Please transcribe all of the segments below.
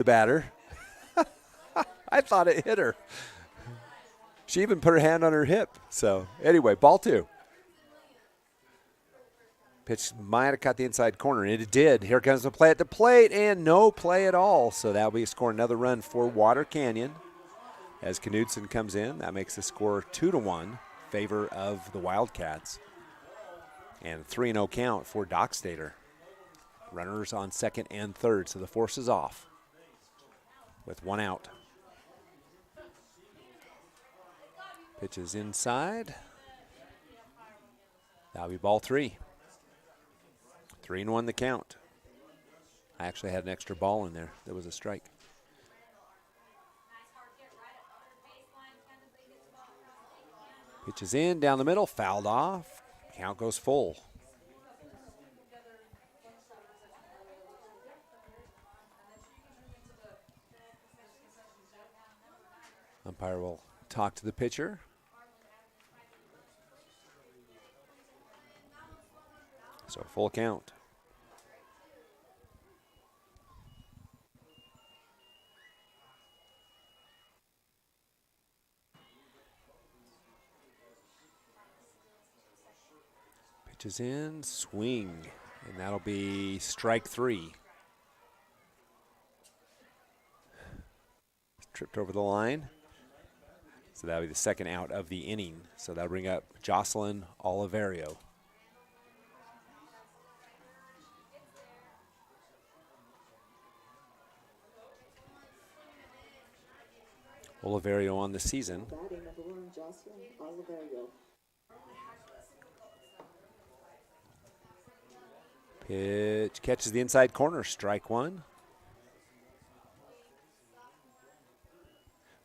the batter. I thought it hit her. She even put her hand on her hip. So, anyway, ball 2. Pitch might have caught the inside corner, and it did. Here comes the play at the plate, and no play at all. So that'll be scoring another run for Water Canyon. As Knudsen comes in, that makes the score 2-1 favor of the Wildcats. And 3-0 count for Dockstader. Runners on second and third, so the force is off with 1 out. Pitch is inside. That'll be ball 3. 3-1 the count. I actually had an extra ball in there. There was a strike. Pitch is in, down the middle, fouled off. Count goes full. Umpire will talk to the pitcher. So full count. Pitch is in, swing, and that'll be strike 3. Tripped over the line. So that'll be the second out of the inning. So that'll bring up Jocelyn Oliverio. Oliverio on the season. Pitch catches the inside corner, strike 1.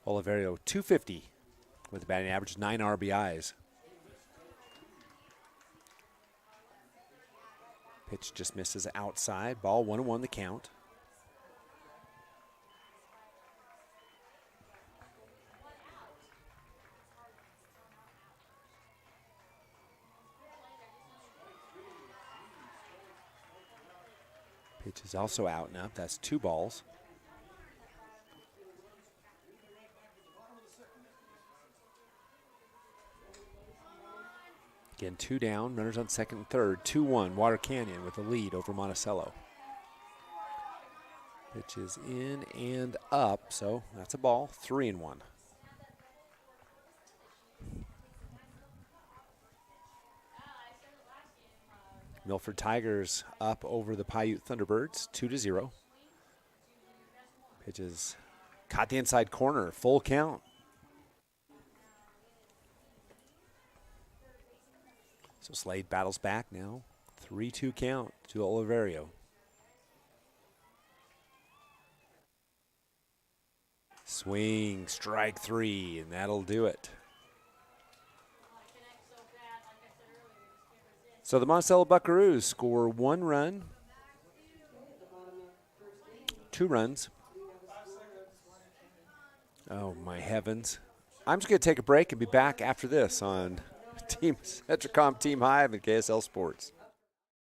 Oliverio 250 with a batting average, 9 RBIs. Pitch just misses outside. Ball 1-1 the count. Pitch is also out and up. That's 2 balls. Again, 2 down, runners on second and third. 2-1, Water Canyon with a lead over Monticello. Pitch is in and up, so that's a ball, 3-1. Milford Tigers up over the Paiute Thunderbirds, 2-0. Pitch is caught the inside corner, full count. So Slade battles back now. 3-2 count to Oliverio. Swing, strike 3, and that'll do it. So the Monticello Buckaroos score 1 run, 2 runs. Oh, my heavens. I'm just going to take a break and be back after this on Team Centricom Team Hive and KSL Sports.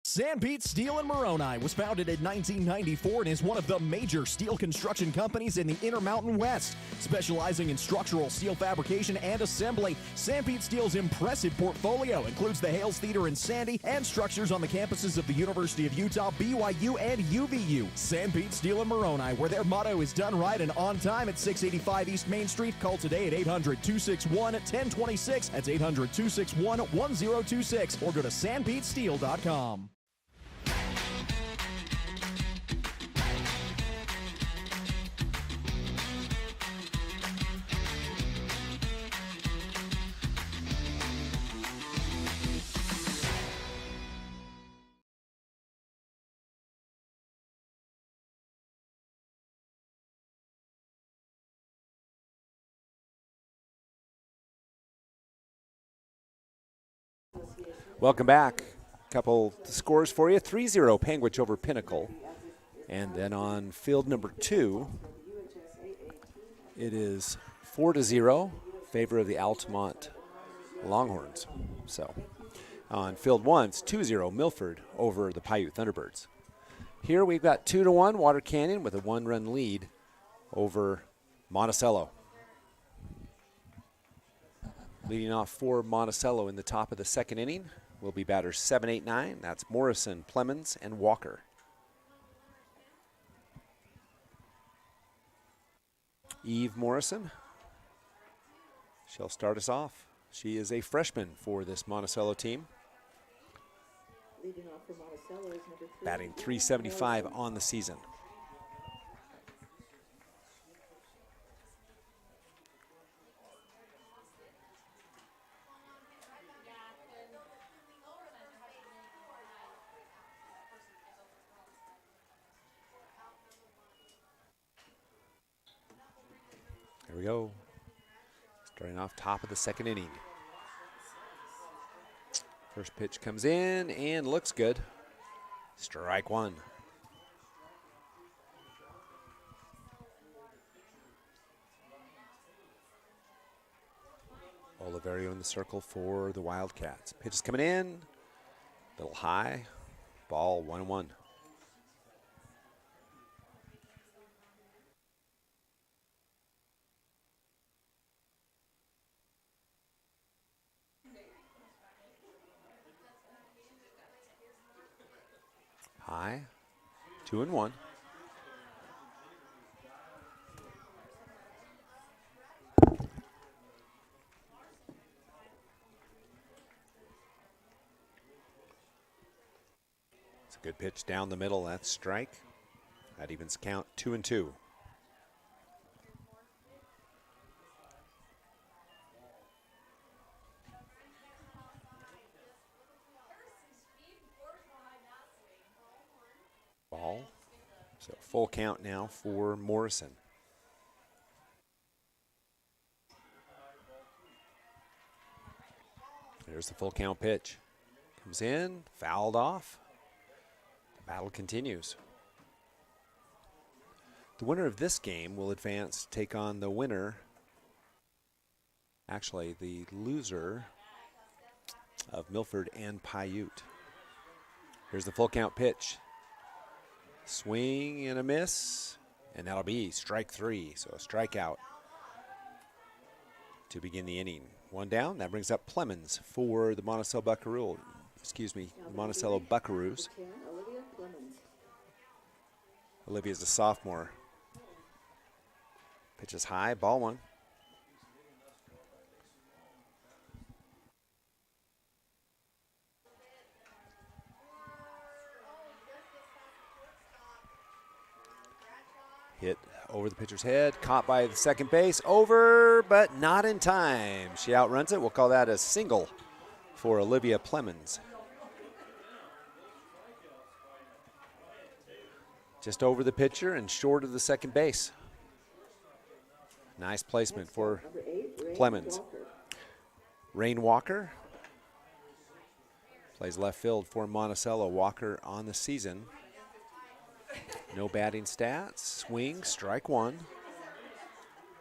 Sanpete Steel in Moroni was founded in 1994 and is one of the major steel construction companies in the Intermountain West. Specializing in structural steel fabrication and assembly, Sanpete Steel's impressive portfolio includes the Hales Theater in Sandy and structures on the campuses of the University of Utah, BYU, and UVU. Sanpete Steel in Moroni, where their motto is done right and on time at 685 East Main Street. Call today at 800-261-1026. That's 800-261-1026. Or go to sanpetesteel.com. Welcome back. Couple scores for you. 3-0 Panguitch over Pinnacle. And then on field number 2, it is 4-0 favor of the Altamont Longhorns. So on field 1, it's 2-0 Milford over the Paiute Thunderbirds. Here we've got 2-1 Water Canyon with a 1-run lead over Monticello. Leading off for Monticello in the top of the second inning will be batters 7, 8, 9. That's Morrison, Plemons, and Walker. Eve Morrison. She'll start us off. She is a freshman for this Monticello team. Leading off for Monticello is number 3. Batting .375 on the season. Here we go. Starting off top of the second inning. First pitch comes in and looks good. Strike one. Oliverio in the circle for the Wildcats. Pitch is coming in. Little high. Ball 1-1. High, 2-1. It's a good pitch down the middle. That's strike. That evens count 2-2. Ball. So full count now for Morrison. There's the full count pitch. Comes in, fouled off. The battle continues. The winner of this game will advance to take on the winner. Actually, the loser of Milford and Paiute. Here's the full count pitch. Swing and a miss, and that'll be strike 3, so a strikeout to begin the inning. One down, that brings up Plemons for the Monticello Buckaroos. Monticello Buckaroos. Olivia's a sophomore. Pitch is high, ball 1. Hit over the pitcher's head, caught by the second base, over, but not in time. She outruns it. We'll call that a single for Olivia Plemons. Just over the pitcher and short of the second base. Nice placement for Plemons. Rain Walker plays left field for Monticello. Walker on the season. No batting stats. Swing, strike 1.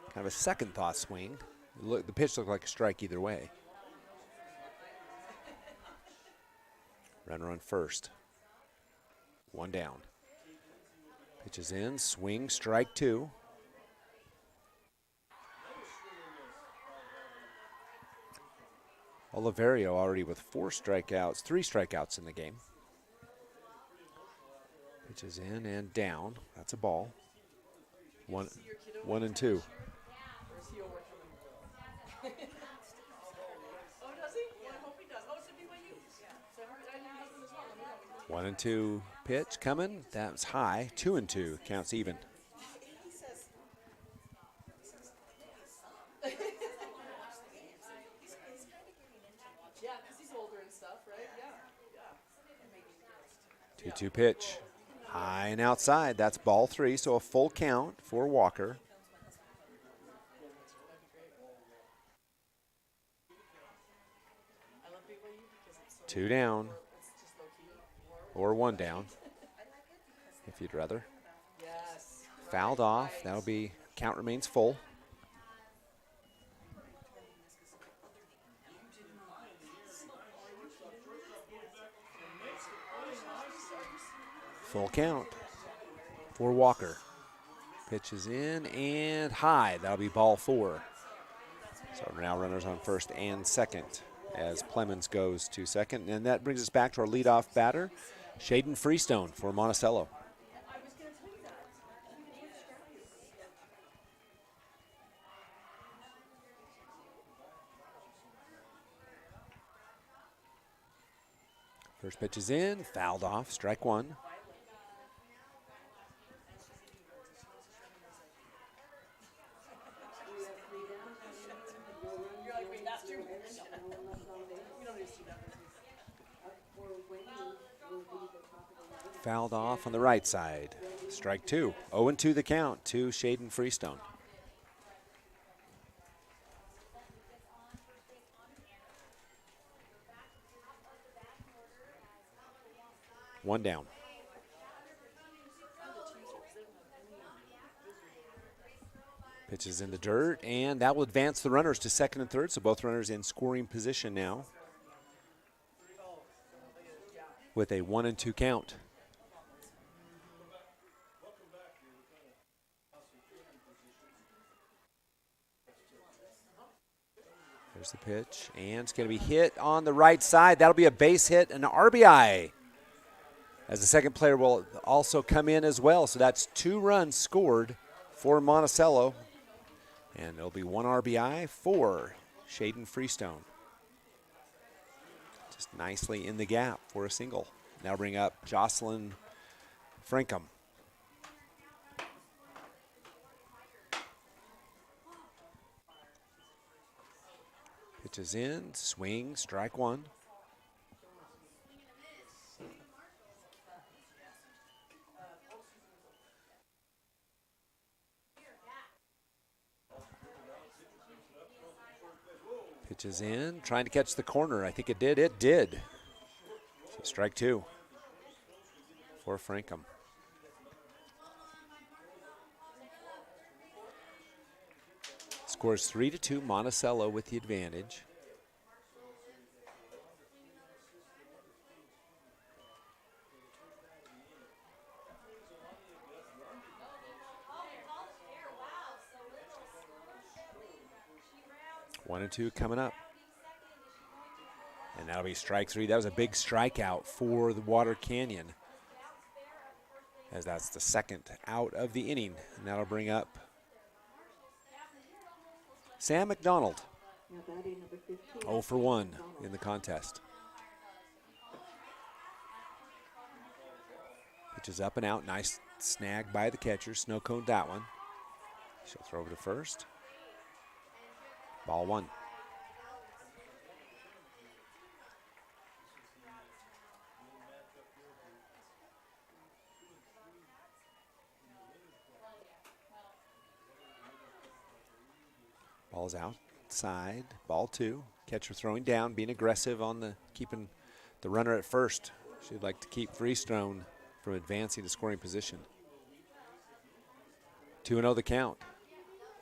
Kind of a second thought swing. The pitch looked like a strike either way. Runner on first. One down. Pitch is in. Swing, strike 2. Oliverio already with 3 strikeouts in the game. Pitch is in and down. That's a ball. 1 and 2. One and 2 pitch coming. That's high. 2 and 2. Counts even. Yeah, because he's older and stuff, right? Yeah. 2-2 pitch. High and outside. That's ball 3, so a full count for Walker. Two down. Or 1 down, if you'd rather. Fouled off. That'll be, count remains full. Full count for Walker. Pitch is in and high. That'll be ball 4. So now runners on first and second as Plemons goes to second. And that brings us back to our leadoff batter, Shaden Freestone for Monticello. First pitch is in, fouled off, strike 1. Fouled off on the right side. Strike 2. 0-2 the count to Shaden Freestone. One down. Pitch is in the dirt, and that will advance the runners to second and third, so both runners in scoring position now with a 1-2 count. There's the pitch, and it's going to be hit on the right side. That'll be a base hit, an RBI, as the second player will also come in as well. So that's 2 runs scored for Monticello, and it'll be 1 RBI for Shaden Freestone. Just nicely in the gap for a single. Now bring up Jocelyn Frankham. Pitch is in, swing, strike 1. Pitch is in, trying to catch the corner. I think it did. It did. So strike 2 for Frankham. Scores 3-2, Monticello with the advantage. One and two coming up. And that'll be strike 3. That was a big strikeout for the Water Canyon, as that's the second out of the inning. And that'll bring up Sam McDonald. 0 for 1 in the contest. Pitch is up and out. Nice snag by the catcher. Snow coned that one. She'll throw over to first. Ball 1. Ball's outside. Ball 2. Catcher throwing down, being aggressive on the keeping the runner at first. She'd like to keep Freestone from advancing to scoring position. 2-0 the count.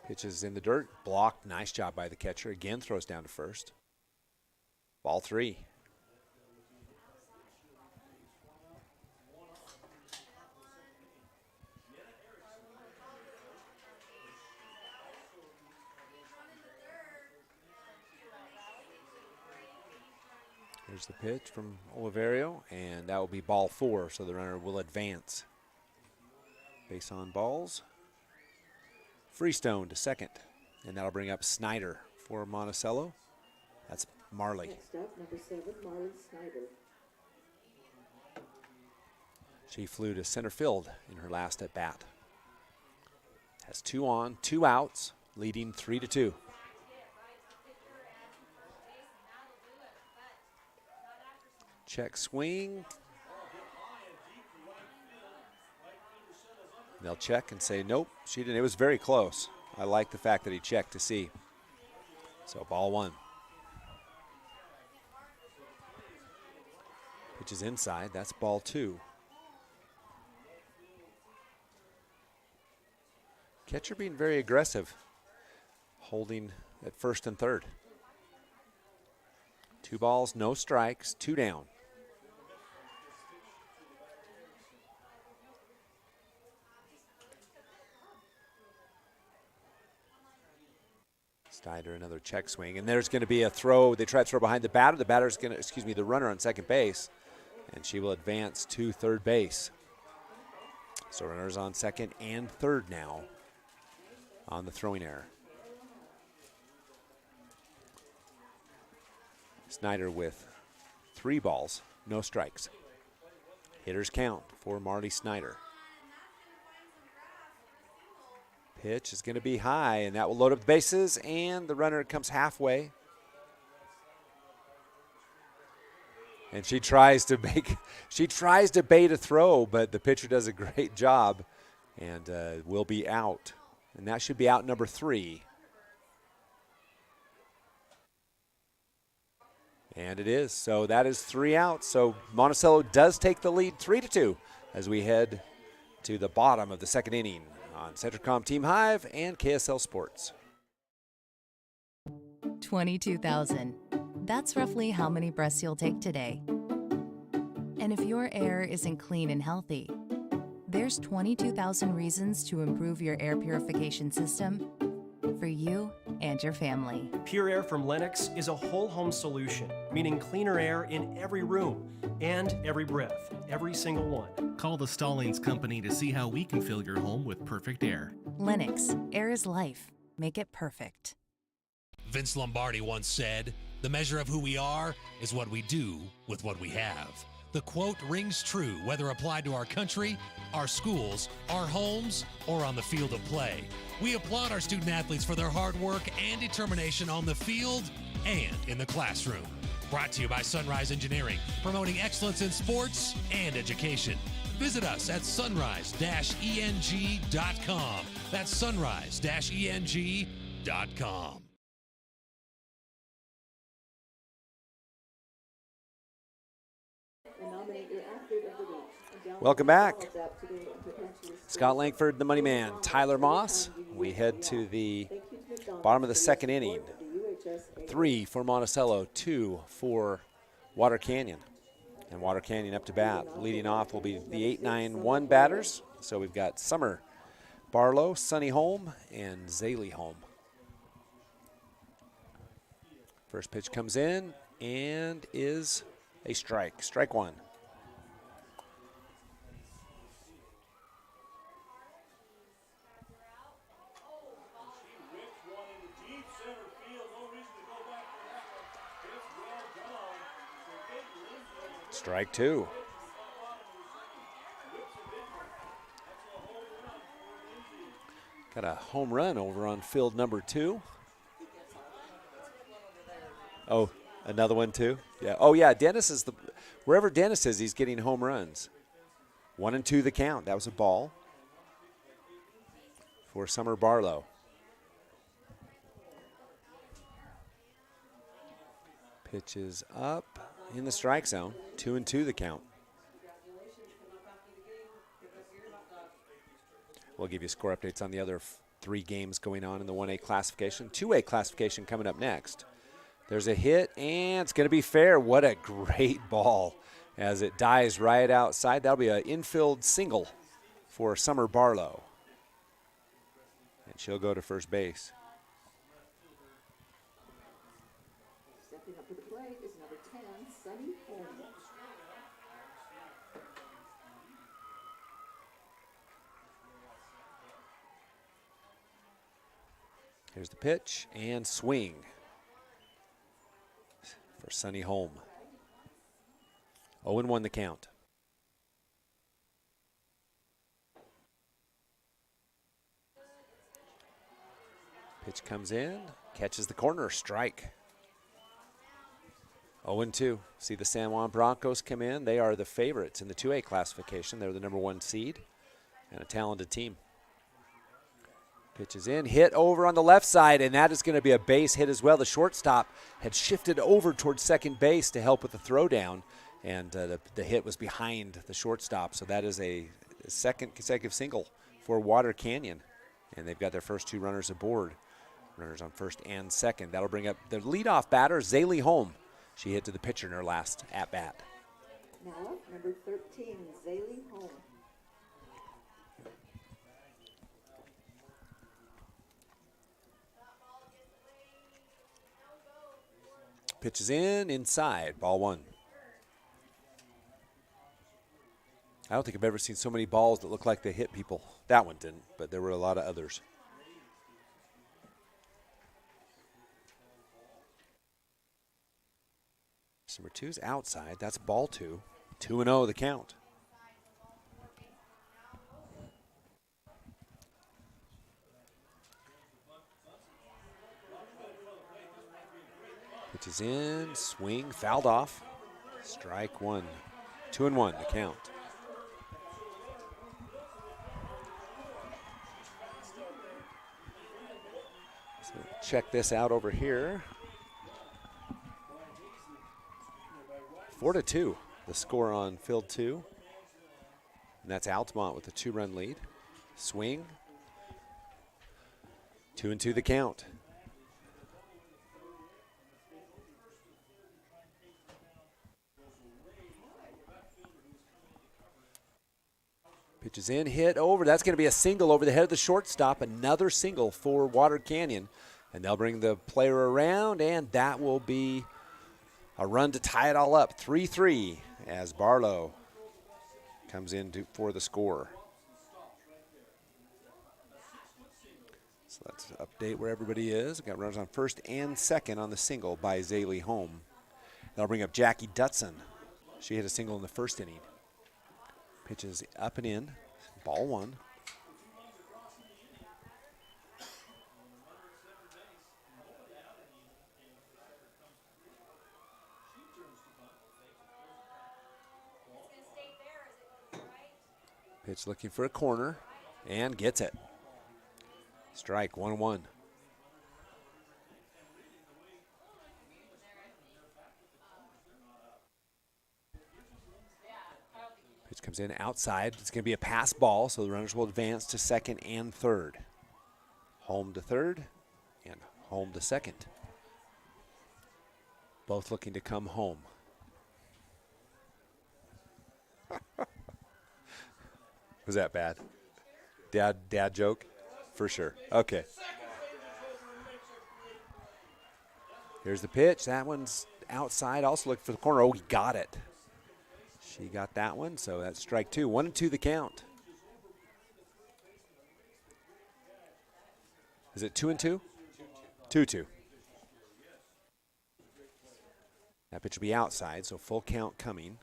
Pitch is in the dirt. Blocked. Nice job by the catcher. Again throws down to first. Ball 3. Here's the pitch from Oliverio, and that will be ball 4, so the runner will advance. Base on balls. Freestone to second, and that'll bring up Snyder for Monticello. That's Marley. Next up, number 7, Marley Snyder. She flew to center field in her last at bat. Has 2 on, 2 outs, leading 3-2. Check swing. They'll check and say, nope, she didn't. It was very close. I like the fact that he checked to see. So ball 1. Pitch is inside. That's ball 2. Catcher being very aggressive, holding at first and third. 2 balls, no strikes, 2 down. Schneider, another check swing. And there's going to be a throw. They try to throw behind the batter. The batter's going to, the runner on second base. And she will advance to third base. So runners on second and third now on the throwing error. Snyder with 3 balls, no strikes. Hitters count for Marty Snyder. Pitch is going to be high, and that will load up the bases, and the runner comes halfway. And she tries to bait a throw, but the pitcher does a great job and will be out. And that should be out number 3. And it is. So that is 3 outs. So Monticello does take the lead 3-2 as we head to the bottom of the second inning on Centricom Team Hive and KSL Sports. 22,000. That's roughly how many breaths you'll take today. And if your air isn't clean and healthy, there's 22,000 reasons to improve your air purification system for you and your family. Pure Air from Lennox is a whole home solution, meaning cleaner air in every room and every breath, every single one. Call the Stallings Company to see how we can fill your home with perfect air. Lennox, air is life. Make it perfect. Vince Lombardi once said, "The measure of who we are is what we do with what we have." The quote rings true whether applied to our country, our schools, our homes, or on the field of play. We applaud our student athletes for their hard work and determination on the field and in the classroom. Brought to you by Sunrise Engineering, promoting excellence in sports and education. Visit us at sunrise-eng.com. That's sunrise-eng.com. Welcome back. Scott Langford, the money man. Tyler Moss. We head to the bottom of the second inning. 3 for Monticello, 2 for Water Canyon. And Water Canyon up to bat. Leading off will be the 8-9-1 batters. So we've got Summer Barlow, Sunny Holm, and Zaylee Holm. First pitch comes in and is a strike. Strike 1. Strike 2. Got a home run over on field number 2. Oh, another one too? Yeah. Oh yeah, Dennis is wherever Dennis is, he's getting home runs. 1-2 the count. That was a ball for Summer Barlow. Pitch is up in the strike zone. 2-2 the count. We'll give you score updates on the other 3 games going on in the 1A classification. 2A classification coming up next. There's a hit, and it's going to be fair. What a great ball as it dies right outside. That'll be an infield single for Summer Barlow. And she'll go to first base. Stepping up to the plate is number 10, Sunny Holm. Here's the pitch and swing for Sunny Holm. 0-1 the count. Pitch comes in, catches the corner, strike. 0-2. See the San Juan Broncos come in. They are the favorites in the 2A classification. They're the number 1 seed and a talented team. Pitch is in, hit over on the left side, and that is going to be a base hit as well. The shortstop had shifted over towards second base to help with the throwdown, and the hit was behind the shortstop. So that is a second consecutive single for Water Canyon, and they've got their first 2 runners aboard. Runners on first and second. That'll bring up the leadoff batter, Zaylee Holm. She hit to the pitcher in her last at-bat. Now up, number 13, Zaylee Holm. Pitch is inside, ball one. I don't think I've ever seen so many balls that look like they hit people. That one didn't, but there were a lot of others. Number two's outside. That's ball two. 2-0 the count. Pitch is in, swing, fouled off. Strike one. 2-1 the count. So check this out over here. 4-2, the score on field two. And that's Altamont with a 2-run lead. Swing. 2-2 the count. Pitch is in, hit over. That's going to be a single over the head of the shortstop. Another single for Water Canyon. And they'll bring the player around, and that will be a run to tie it all up, 3-3, as Barlow comes in for the score. So let's update where everybody is. We've got runners on first and second on the single by Zaylee Home. They'll bring up Jackie Dutson. She hit a single in the first inning. Pitches up and in, ball one. Pitch looking for a corner and gets it. Strike, 1-1. Pitch comes in outside. It's going to be a pass ball, so the runners will advance to second and third. Home to third and home to second. Both looking to come home. Was that bad? Dad joke? For sure. Okay. Here's the pitch. That one's outside. Also look for the corner. Oh, he got it. She got that one, so that's strike two. 1-2 the count. Is it 2-2? 2-2. That pitch will be outside, so full count coming.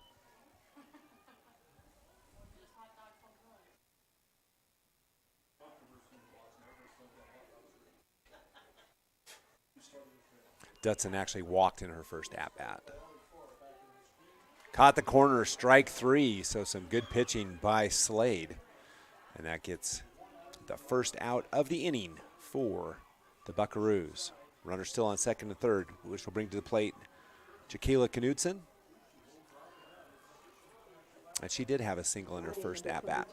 Dutson actually walked in her first at-bat. Caught the corner, strike three, so some good pitching by Slade. And that gets the first out of the inning for the Buckaroos. Runner still on second and third, which will bring to the plate Jaquila Knudsen. And she did have a single in her first at-bat.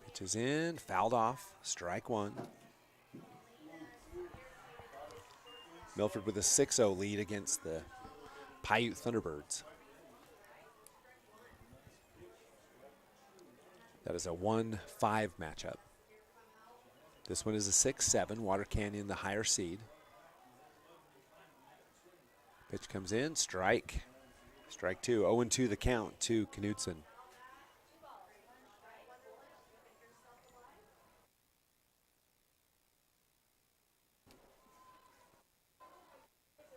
Pitch is in, fouled off, strike one. Milford with a 6-0 lead against the Paiute Thunderbirds. That is a 1-5 matchup. This one is a 6-7, Water Canyon the higher seed. Pitch comes in, strike. Strike two, 0-2 the count to Knudsen.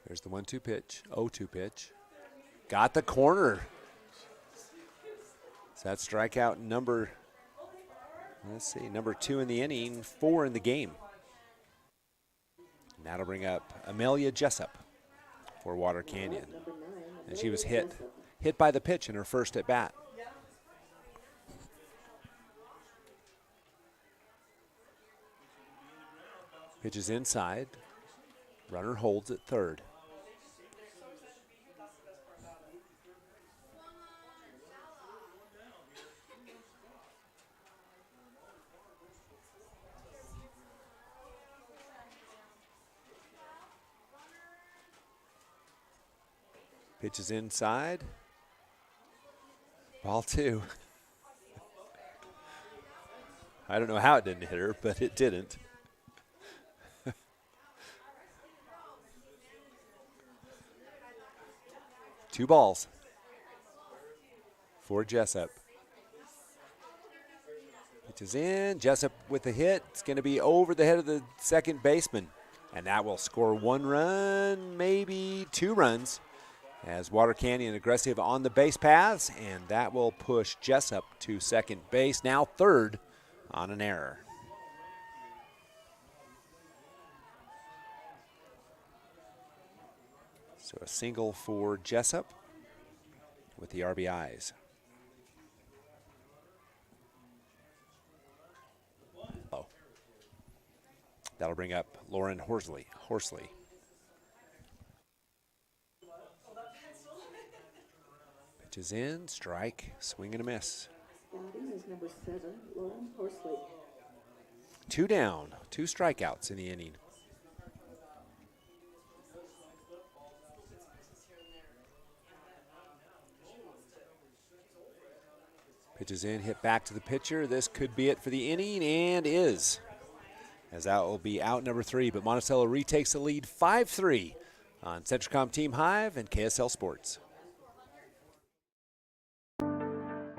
There's the 1-2 pitch, 0-2 pitch. Got the corner. So that's strikeout number, let's see, number 2 in the inning, 4 in the game. And that'll bring up Amelia Jessup for Water Canyon. And she was hit by the pitch in her first at bat. Pitch is inside. Runner holds at third. Pitch is inside. Ball two. I don't know how it didn't hit her, but it didn't. Two balls for Jessup. Pitches in. Jessup with the hit. It's going to be over the head of the second baseman. And that will score 1 run, maybe 2 runs, as Water Canyon aggressive on the base paths. And that will push Jessup to second base. Now third on an error. So a single for Jessup with the RBIs. Oh. That'll bring up Lauren Horsley. Pitches in, strike, swing and a miss. Batting is number 7, Lauren Horsley. 2 down, 2 strikeouts in the inning. Pitches in, hit back to the pitcher. This could be it for the inning, and is. As that will be out number 3, but Monticello retakes the lead 5-3 on Centricom Team Hive and KSL Sports.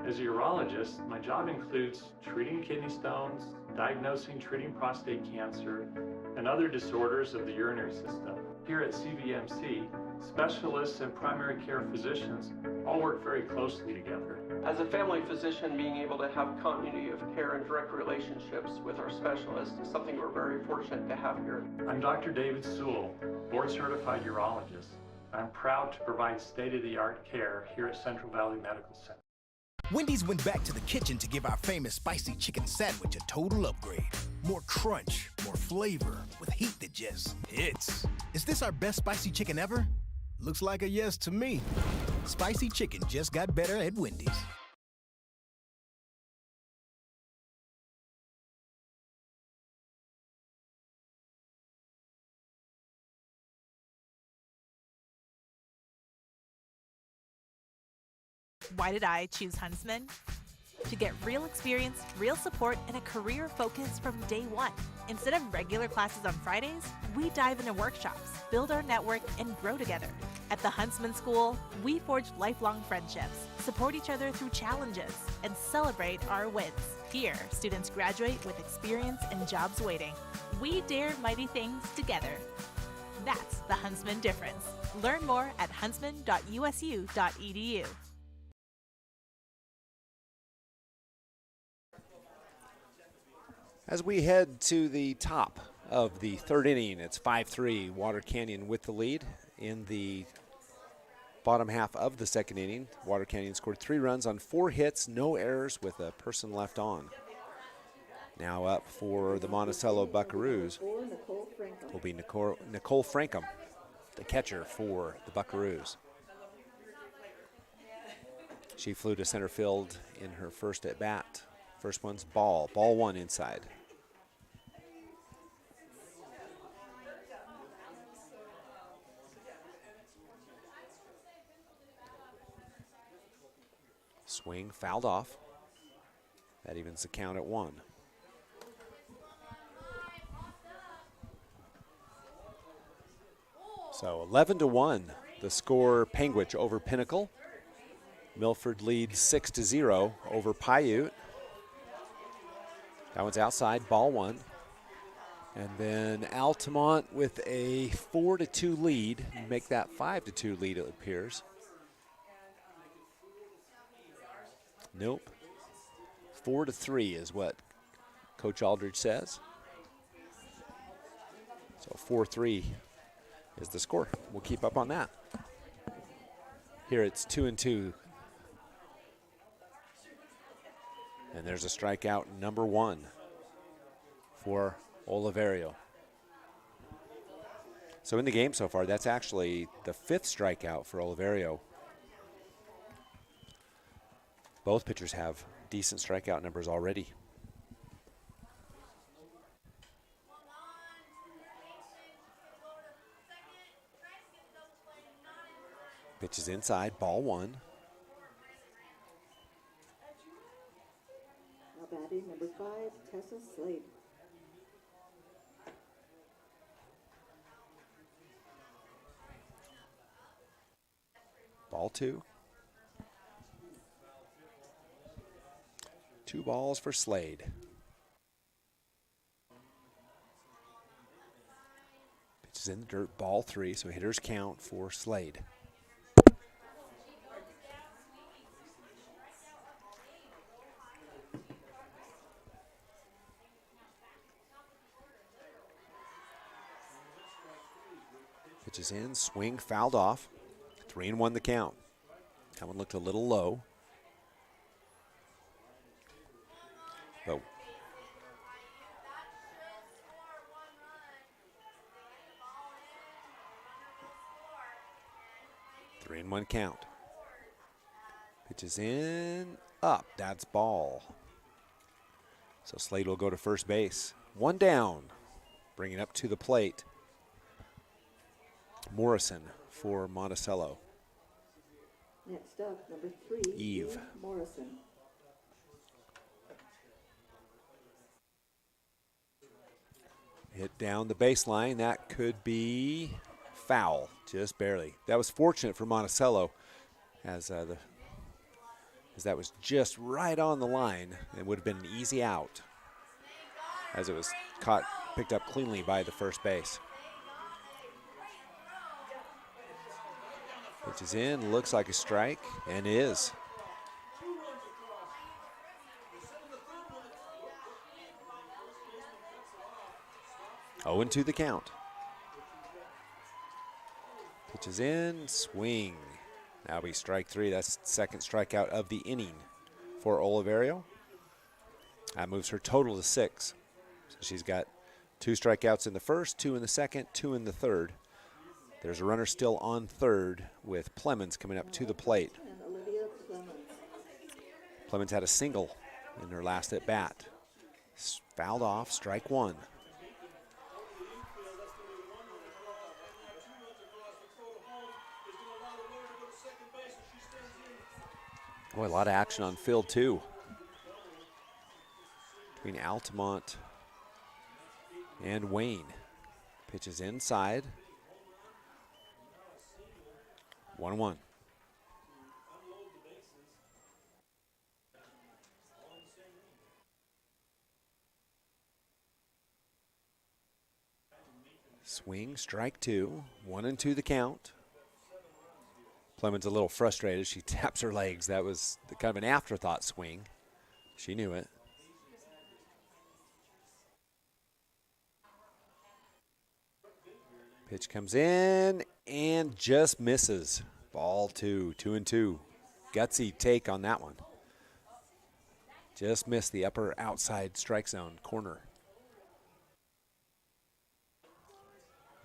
As a urologist, my job includes treating kidney stones, diagnosing, treating prostate cancer, and other disorders of the urinary system. Here at CVMC, specialists and primary care physicians all work very closely together. As a family physician, being able to have continuity of care and direct relationships with our specialists is something we're very fortunate to have here. I'm Dr. David Sewell, board-certified urologist. I'm proud to provide state-of-the-art care here at Central Valley Medical Center. Wendy's went back to the kitchen to give our famous spicy chicken sandwich a total upgrade. More crunch, more flavor, with heat that just hits. Is this our best spicy chicken ever? Looks like a yes to me. Spicy chicken just got better at Wendy's. Why did I choose Huntsman? To get real experience, real support, and a career focus from day one. Instead of regular classes on Fridays, we dive into workshops, build our network, and grow together. At the Huntsman School, we forge lifelong friendships, support each other through challenges, and celebrate our wins. Here, students graduate with experience and jobs waiting. We dare mighty things together. That's the Huntsman difference. Learn more at huntsman.usu.edu. As we head to the top of the third inning, it's 5-3, Water Canyon with the lead. In the bottom half of the second inning, Water Canyon scored 3 runs on 4 hits, no errors with a person left on. Now up for the Monticello Buckaroos will be Nicole Frankham, the catcher for the Buckaroos. She flew to center field in her first at bat. First one's ball 1 inside. Swing fouled off. That evens the count at 1. So 11-1, the score, Panguitch over Pinnacle. Milford leads 6-0 over Paiute. That one's outside, ball 1. And then Altamont with a 4-2 lead, make that 5-2 lead, it appears. Nope. 4-3 is what Coach Aldridge says. So 4-3 is the score. We'll keep up on that. Here it's 2-2. And there's a strikeout, number 1 for Oliverio. So in the game so far, that's actually the 5th strikeout for Oliverio. Both pitchers have decent strikeout numbers already. Pitch is inside, ball 1. Batting number 5, Tessa Slade. Ball 2. 2 balls for Slade. Pitches in the dirt, ball 3, so hitters count for Slade. Pitches in, swing, fouled off. 3-1 the count. That one looked a little low. But three and 1 count. Pitches in, up. That's ball. So Slade will go to first base. 1 down. Bringing up to the plate. Morrison for Monticello. Next up, number 3, Eve Morrison. Hit down the baseline. That could be foul, just barely. That was fortunate for Monticello, as that was just right on the line. It would have been an easy out, as it was picked up cleanly by the first base. Pitches in, looks like a strike, and is. Oh, and 2 the count. Pitches in, swing. That'll be strike 3. That's the second strikeout of the inning for Oliverio. That moves her total to 6. So she's got 2 strikeouts in the first, 2 in the second, 2 in the third. There's a runner still on third with Plemons coming up to the plate. Plemons had a single in her last at bat. Fouled off, strike 1. Boy, a lot of action on field, too. Between Altamont and Wayne. Pitches inside. 1-1. Swing, strike 2. 1-2 the count. Plemons a little frustrated. She taps her legs. That was kind of an afterthought swing. She knew it. Pitch comes in and just misses. Ball 2, 2-2. Gutsy take on that one. Just missed the upper outside strike zone corner.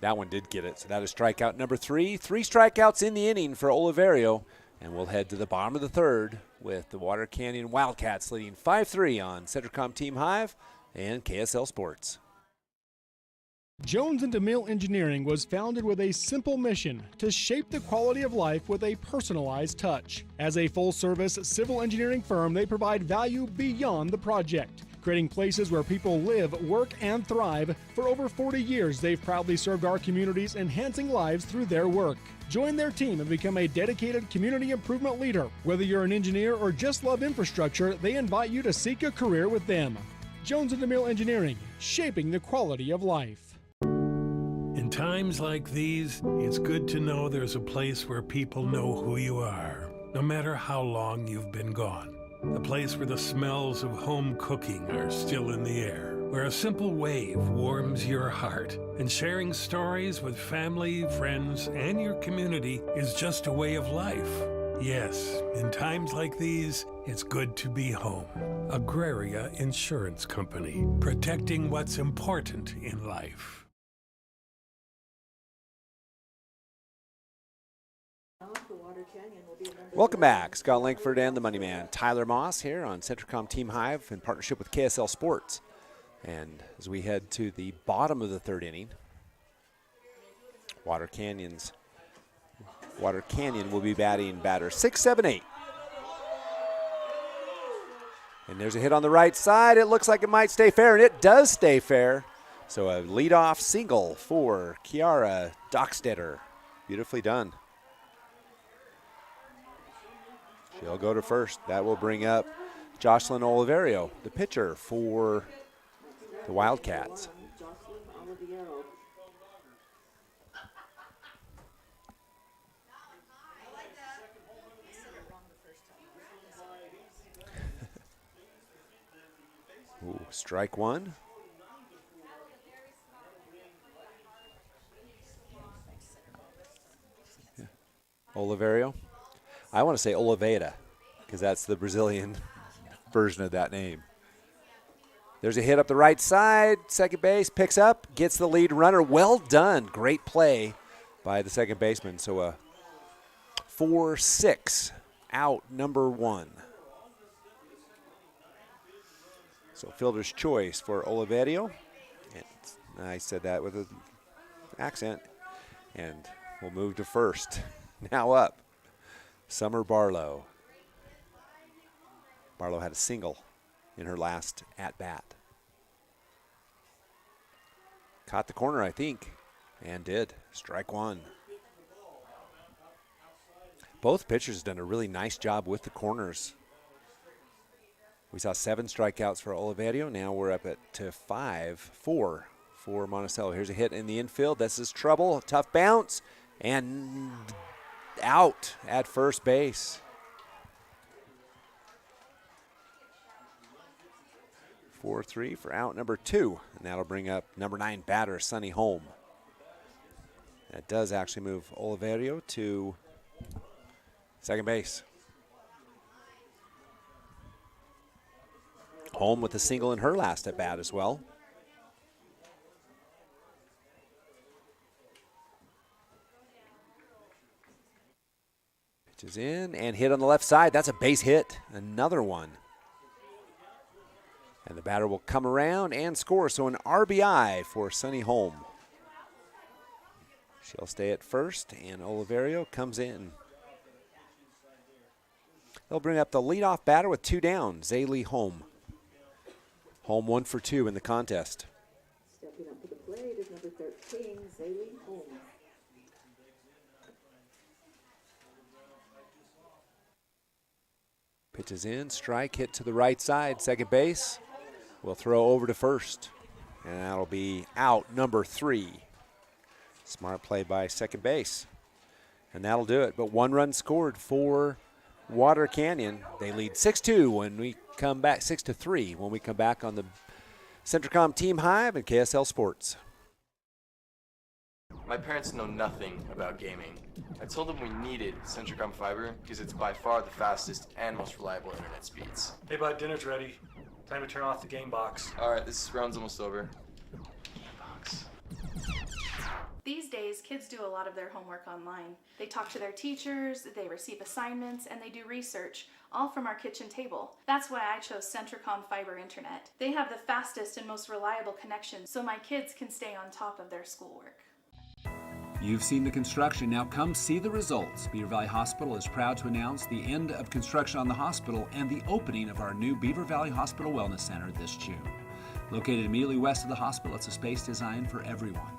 That one did get it, so that is strikeout number 3. 3 strikeouts in the inning for Oliverio, and we'll head to the bottom of the third with the Water Canyon Wildcats leading 5-3 on Centricom Team Hive and KSL Sports. Jones & DeMille Engineering was founded with a simple mission to shape the quality of life with a personalized touch. As a full-service civil engineering firm, they provide value beyond the project, creating places where people live, work, and thrive. For over 40 years, they've proudly served our communities, enhancing lives through their work. Join their team and become a dedicated community improvement leader. Whether you're an engineer or just love infrastructure, they invite you to seek a career with them. Jones & DeMille Engineering, shaping the quality of life. In times like these, it's good to know there's a place where people know who you are, no matter how long you've been gone. A place where the smells of home cooking are still in the air, where a simple wave warms your heart, and sharing stories with family, friends, and your community is just a way of life. Yes, in times like these, it's good to be home. Agraria Insurance Company, protecting what's important in life. Welcome back. Scott Langford and the Money Man, Tyler Moss, here on Centricom Team Hive in partnership with KSL Sports. And as we head to the bottom of the third inning, Water Canyon will be batting batter 6, 7, 8. And there's a hit on the right side. It looks like it might stay fair, and it does stay fair. So a leadoff single for Kiara Dockstetter. Beautifully done. She'll go to first. That will bring up Jocelyn Oliverio, the pitcher for the Wildcats. Ooh, strike one. Yeah. Oliverio. I want to say Oliveira because that's the Brazilian version of that name. There's a hit up the right side. Second base picks up, gets the lead runner. Well done. Great play by the second baseman. So a 4-6 out, number one. So fielder's choice for Oliverio. And I said that with an accent. And we'll move to first. Now up, Summer Barlow. Barlow had a single in her last at-bat. Caught the corner, I think, and did. Strike one. Both pitchers done a really nice job with the corners. We saw 7 strikeouts for Oliverio. Now we're up to 5-4 for Monticello. Here's a hit in the infield. This is trouble. Tough bounce. And out at first base. 4-3 for out number 2. And that'll bring up number 9 batter, Sonny Holm. That does actually move Oliverio to second base. Holm with a single in her last at bat as well. Pitches in and hit on the left side. That's a base hit. Another one. And the batter will come around and score. So an RBI for Sonny Holm. She'll stay at first, and Oliverio comes in. They'll bring up the leadoff batter with 2 down, Zaylee Holm. Holm 1 for 2 in the contest. Stepping up to the plate is number 13, Zaylee Holmes. Pitches in, strike, hit to the right side, second base. Will throw over to first, and that'll be out number 3. Smart play by second base, and that'll do it. But 1 run scored for Water Canyon. They lead 6-2 when we come back, 6-3 when we come back on the Centricom Team Hive and KSL Sports. My parents know nothing about gaming. I told them we needed Centricom Fiber because it's by far the fastest and most reliable internet speeds. Hey bud, dinner's ready. Time to turn off the game box. All right, this round's almost over. These days, kids do a lot of their homework online. They talk to their teachers, they receive assignments, and they do research, all from our kitchen table. That's why I chose Centricom Fiber Internet. They have the fastest and most reliable connection, so my kids can stay on top of their schoolwork. You've seen the construction, now come see the results. Beaver Valley Hospital is proud to announce the end of construction on the hospital and the opening of our new Beaver Valley Hospital Wellness Center this June. Located immediately west of the hospital, it's a space designed for everyone.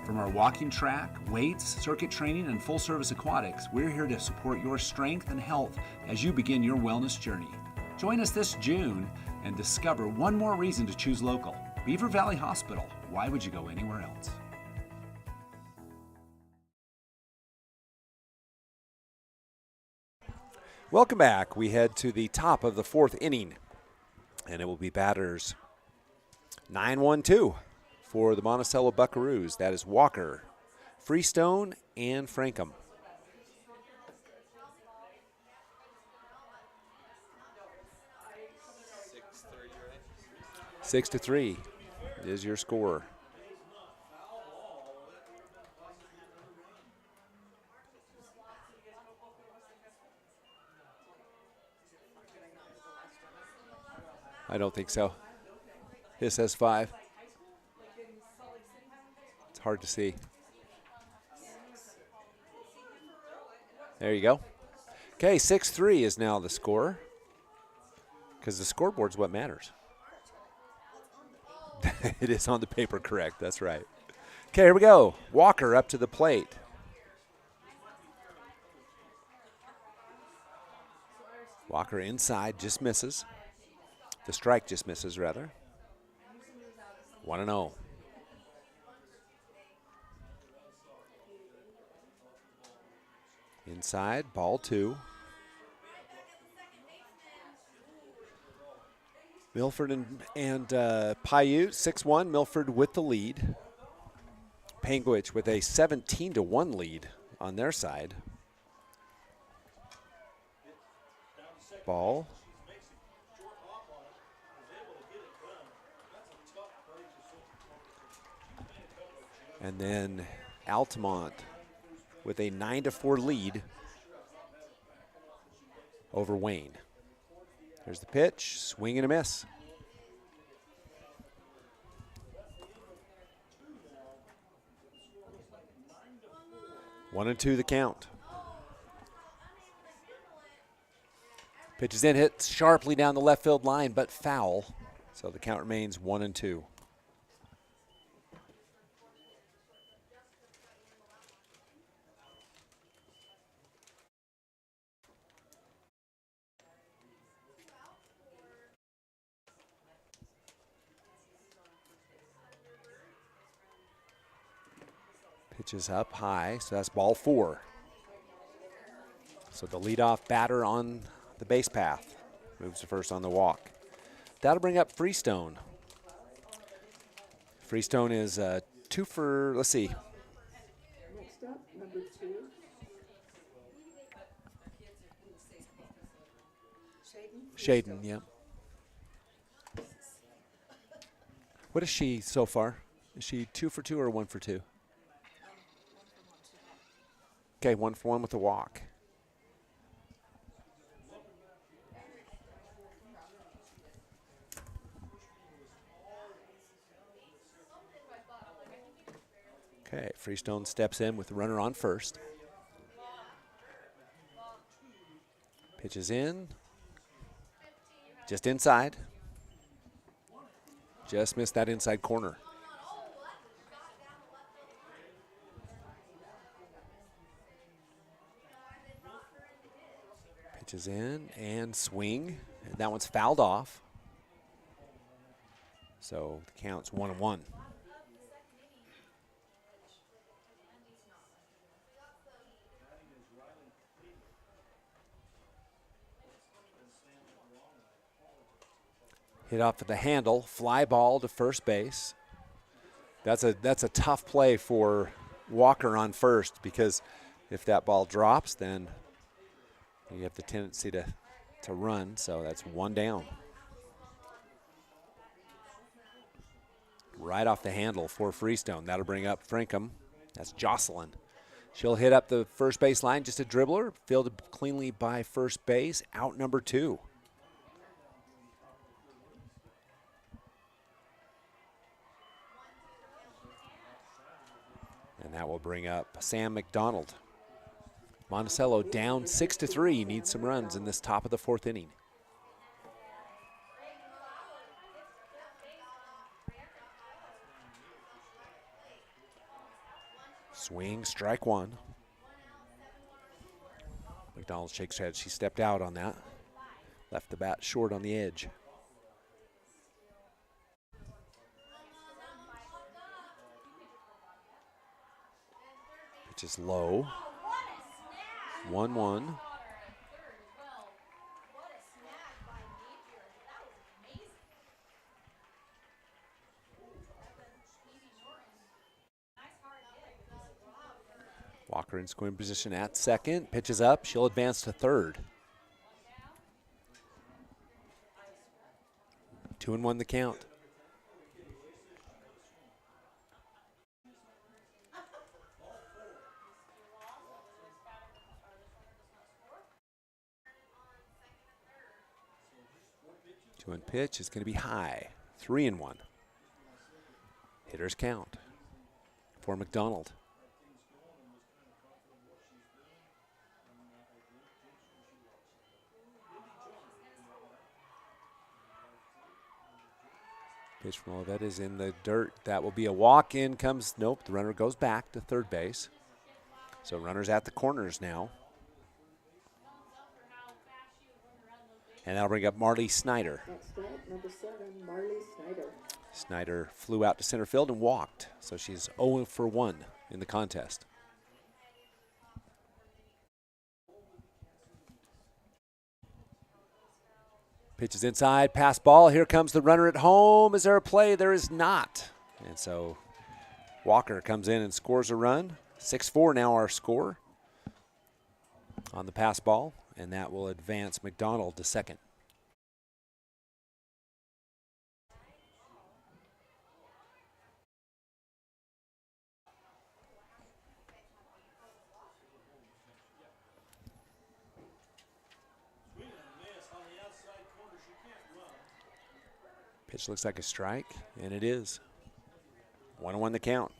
From our walking track, weights, circuit training, and full-service aquatics, we're here to support your strength and health as you begin your wellness journey. Join us this June and discover one more reason to choose local. Beaver Valley Hospital. Why would you go anywhere else? Welcome back. We head to the top of the 4th inning, and it will be batters 9-1-2 for the Monticello Buckaroos. That is Walker, Freestone, and Frankham. Right? 6-3 is your score. I don't think so. This says 5. It's hard to see. There you go. Okay, 6-3 is now the score. Because the scoreboard's what matters. It is on the paper, correct. That's right. Okay, here we go. Walker up to the plate. Walker inside, just misses. The strike just misses, rather. 1-0. Inside, ball 2. Milford and Paiute, 6-1. Milford with the lead. Panguitch with a 17-1 lead on their side. Ball. And then Altamont with a 9-4 lead over Wayne. Here's the pitch, swing and a miss. One and 2 the count. Pitch is in, hit sharply down the left field line, but foul. So the count remains 1 and 2. Pitch is up high, so that's ball 4. So the leadoff batter on the base path moves to first on the walk. That'll bring up Freestone. Freestone is 2 for, let's see. Next up, number 2. Shaden, yeah. What is she so far? Is she 2 for 2 or 1 for 2? Okay, 1 for 1 with the walk. Okay, Freestone steps in with the runner on first. Pitches in. Just inside. Just missed that inside corner. Pitches in and swing. And that one's fouled off. So the count's 1-1. Hit off of the handle, fly ball to first base. That's a tough play for Walker on first, because if that ball drops, then you have the tendency to run. So that's 1 down. Right off the handle for Freestone. That'll bring up Frankham. That's Jocelyn. She'll hit up the first base line, just a dribbler, fielded cleanly by first base, out number 2. And that will bring up Sam McDonald. Monticello down 6-3, needs some runs in this top of the 4th inning. Swing, strike 1. McDonald shakes her head. She stepped out on that. Left the bat short on the edge. Pitch is low. 1-1. Walker in scoring position at second. Pitches up. She'll advance to third. 2-1 the count. Two and pitch is going to be high. 3-1. Hitters count for McDonald. Pitch from Olivet is in the dirt. That will be a walk. In comes, nope, the runner goes back to third base. So runners at the corners now. And that'll bring up Marley Snyder. Next up, number 7, Marley Snyder. Snyder flew out to center field and walked. So she's 0 for 1 in the contest. Pitches inside, pass ball. Here comes the runner at home. Is there a play? There is not. And so Walker comes in and scores a run. 6-4 now our score on the pass ball, and that will advance McDonald to second. Pitch looks like a strike, and it is. 1-1 the count.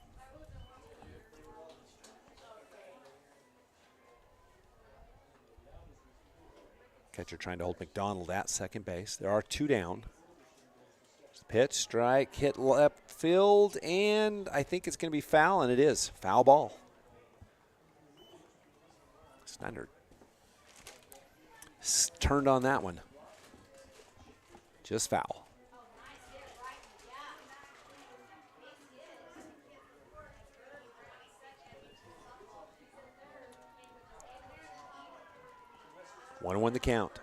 Catcher trying to hold McDonald at second base. There are 2 down. Pitch, strike, hit left field, and I think it's going to be foul, and it is. Foul ball. Snyder turned on that one. Just foul. One and 1 the count.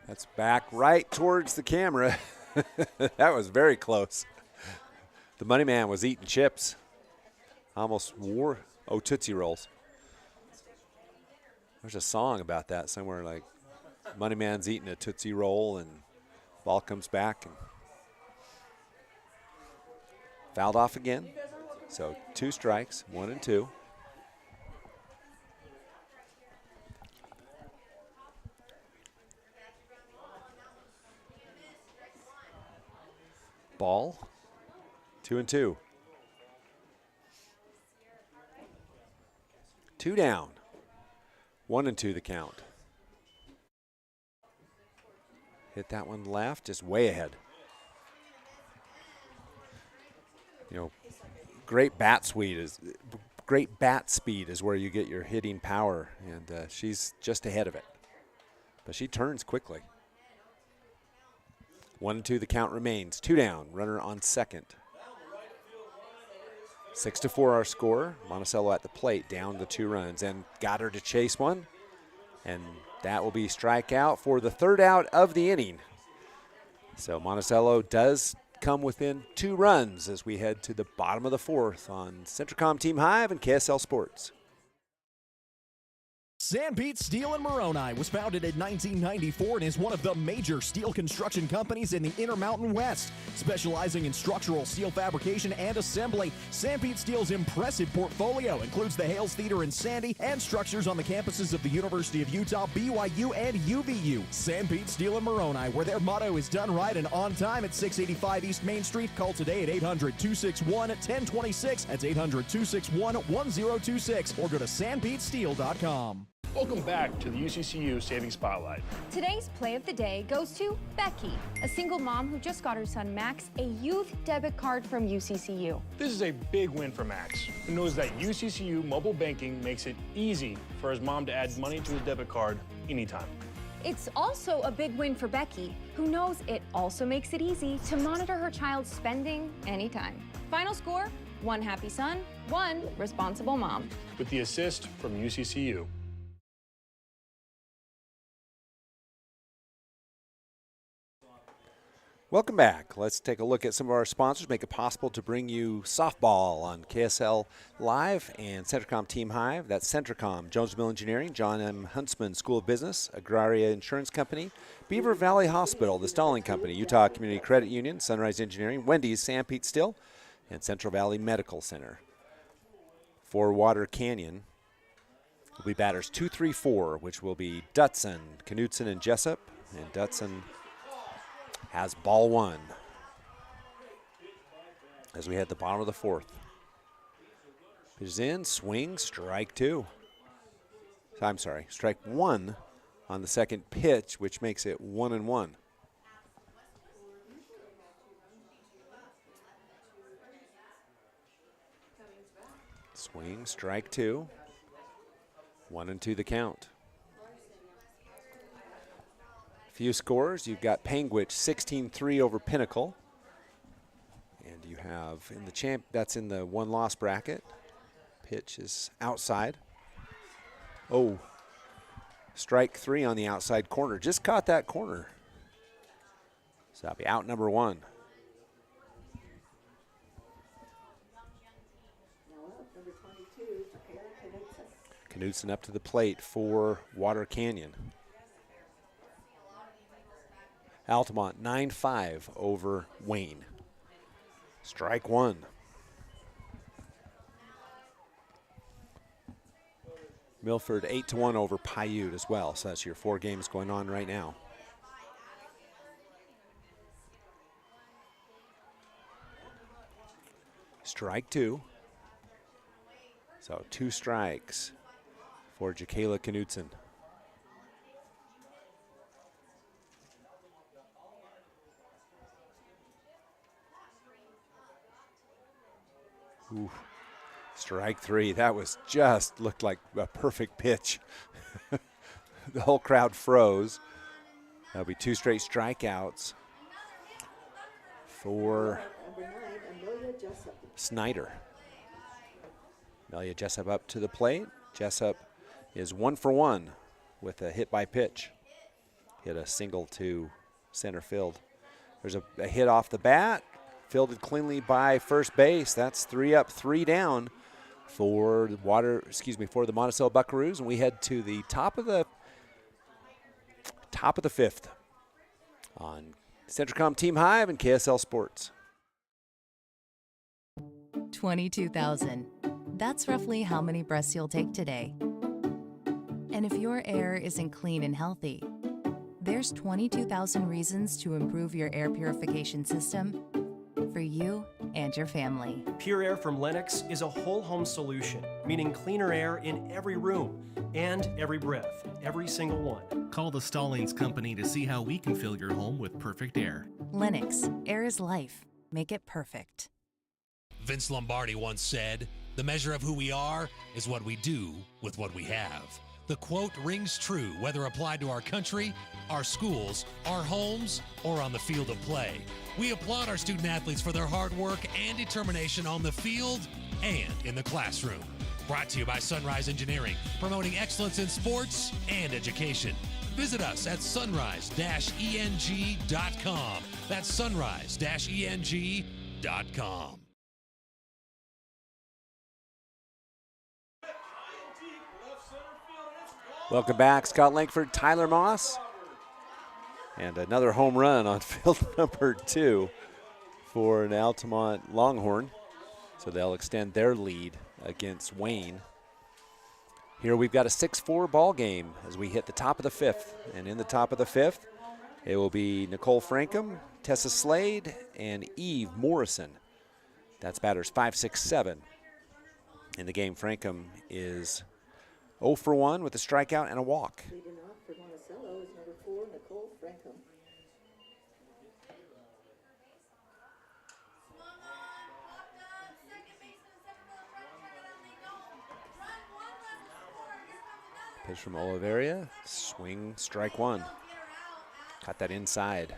That's back right towards the camera. That was very close. The money man was eating chips. Almost wore Tootsie Rolls. There's a song about that somewhere, like money man's eating a Tootsie Roll and ball comes back and fouled off again. So 2 strikes, 1 and 2. Ball, 2 and 2. 2 down, 1 and 2 the count. Hit that one left, just way ahead. You know, great bat speed is where you get your hitting power, and she's just ahead of it. But she turns quickly. 1 and 2 the count remains. 2 down, runner on second. 6-4 our score. Monticello at the plate, down the 2 runs, and got her to chase one. And that will be strikeout for the 3rd out of the inning. So Monticello does come within 2 runs as we head to the bottom of the 4th on Centricom Team Hive and KSL Sports. Sanpete Steel in Moroni was founded in 1994 and is one of the major steel construction companies in the Intermountain West. Specializing in structural steel fabrication and assembly, Sanpete Steel's impressive portfolio includes the Hales Theater in Sandy and structures on the campuses of the University of Utah, BYU, and UVU. Sanpete Steel in Moroni, where their motto is done right and on time at 685 East Main Street. Call today at 800-261-1026. That's 800-261-1026. Or go to sanpetesteel.com. Welcome back to the UCCU Savings Spotlight. Today's play of the day goes to Becky, a single mom who just got her son Max a youth debit card from UCCU. This is a big win for Max, who knows that UCCU mobile banking makes it easy for his mom to add money to his debit card anytime. It's also a big win for Becky, who knows it also makes it easy to monitor her child's spending anytime. Final score, 1 happy son, 1 responsible mom. With the assist from UCCU. Welcome back. Let's take a look at some of our sponsors. Make it possible to bring you softball on KSL Live and Centricom Team Hive. That's Centricom, Jones Mill Engineering, John M. Huntsman School of Business, Agraria Insurance Company, Beaver Valley Hospital, The Stalling Company, Utah Community Credit Union, Sunrise Engineering, Wendy's, Sanpete Steel, and Central Valley Medical Center. For Water Canyon will be batters 2, 3, 4, which will be Dutson, Knutson, and Jessup. And Dutson has ball 1 as we head the bottom of the 4th. Pitches in, swing, strike 2. I'm sorry, strike 1 on the second pitch, which makes it 1 and 1. Swing, strike two. 1-2 the count. Few scores. You've got Panguitch 16-3 over Pinnacle. And you have in the that's in the one-loss bracket. Pitch is outside. Oh, strike three on the outside corner. Just caught that corner. So that'll be out number one. Knudsen up to the plate for Water Canyon. Altamont 9-5 over Wayne. Strike one. Milford 8-1 over Paiute as well. So that's your 4 games going on right now. Strike two. So 2 strikes for Jacayla Knudsen. Ooh. Strike three. That was just looked like a perfect pitch. The whole crowd froze. That'll be 2 straight strikeouts for Snyder. Amelia Jessup up to the plate. Jessup is 1 for 1 with a hit by pitch. Hit a single to center field. There's a hit off the bat, fielded cleanly by first base. That's 3 up, 3 down for the Monticello Buckaroos, and we head to the top of the 5th on Centricom Team Hive and KSL Sports. 22,000. That's roughly how many breaths you'll take today. And if your air isn't clean and healthy, there's 22,000 reasons to improve your air purification system for you and your family. Pure Air from Lennox is a whole home solution, meaning cleaner air in every room and every breath, every single one. Call the Stallings Company to see how we can fill your home with perfect air. Lennox, air is life. Make it perfect. Vince Lombardi once said, "The measure of who we are is what we do with what we have." The quote rings true whether applied to our country, our schools, our homes, or on the field of play. We applaud our student athletes for their hard work and determination on the field and in the classroom. Brought to you by Sunrise Engineering, promoting excellence in sports and education. Visit us at sunrise-eng.com. That's sunrise-eng.com. Welcome back, Scott Langford, Tyler Moss. And another home run on field number 2 for an Altamont Longhorn. So they'll extend their lead against Wayne. Here we've got a 6-4 ball game as we hit the top of the 5th. And in the top of the 5th, it will be Nicole Frankham, Tessa Slade, and Eve Morrison. That's batters 5, 6, 7. In the game, Frankham is 0 for 1 with a strikeout and a walk. Leading off for Monticello is number 4, Nicole Frankham. Pitch from Oliveria. Swing, strike one. Got that inside.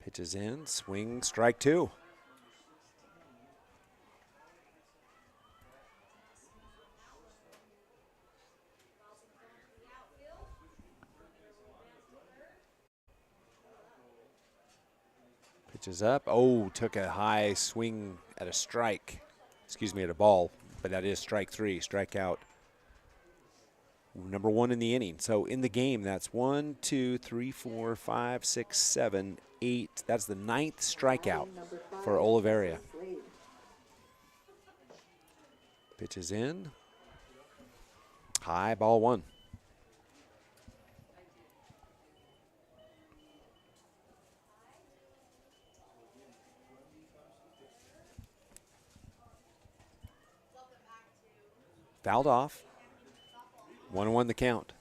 Pitches in, swing, strike two. Pitches up. Oh, took a high swing at a strike. Excuse me, at a ball, but that is strike three, strikeout. Number 1 in the inning. So in the game, that's 1, 2, 3, 4, 5, 6, 7, 8. That's the 9th strikeout for Oliveria. Pitches in. High, ball 1. Fouled off. 1-1 the count.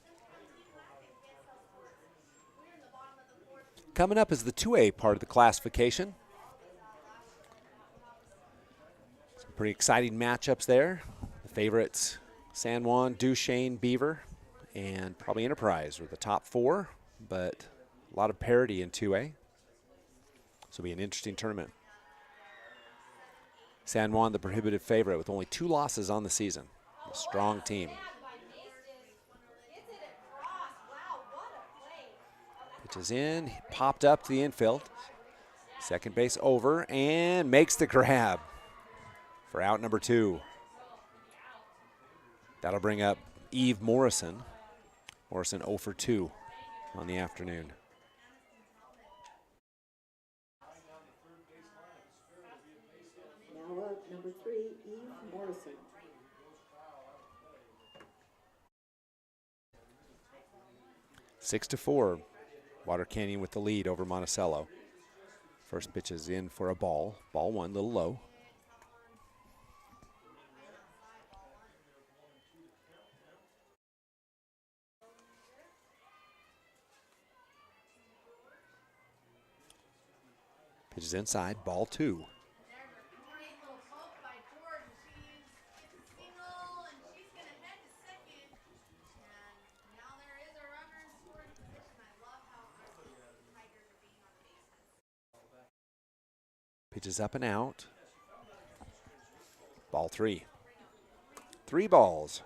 Coming up is the 2A part of the classification. Some pretty exciting matchups there. The favorites, San Juan, Duchesne, Beaver, and probably Enterprise are the top 4, but a lot of parity in 2A. So it'll be an interesting tournament. San Juan, the prohibitive favorite, with only 2 losses on the season. A strong team. Pitches in, popped up to the infield. Second base over, and makes the grab for out number 2. That'll bring up Eve Morrison. Morrison 0 for 2 on the afternoon. Now up, number 3, Eve Morrison. Six to 4. Water Canyon with the lead over Monticello. First pitch is in for a ball. Ball 1, a little low. Pitch is inside, ball 2. Pitches up and out. Ball 3. 3 balls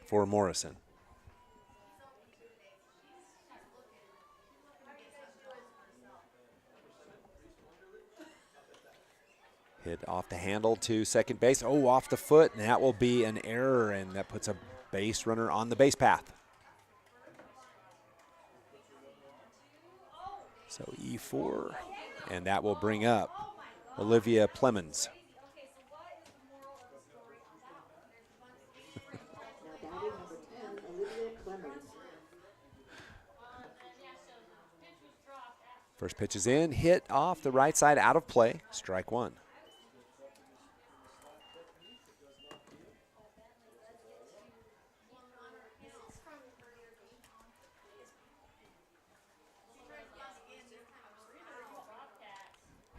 for Morrison. Hit off the handle to second base. Oh, off the foot, and that will be an error, and that puts a base runner on the base path. So E4, and that will bring up Olivia Plemons. First pitch is in, hit off the right side, out of play, strike 1.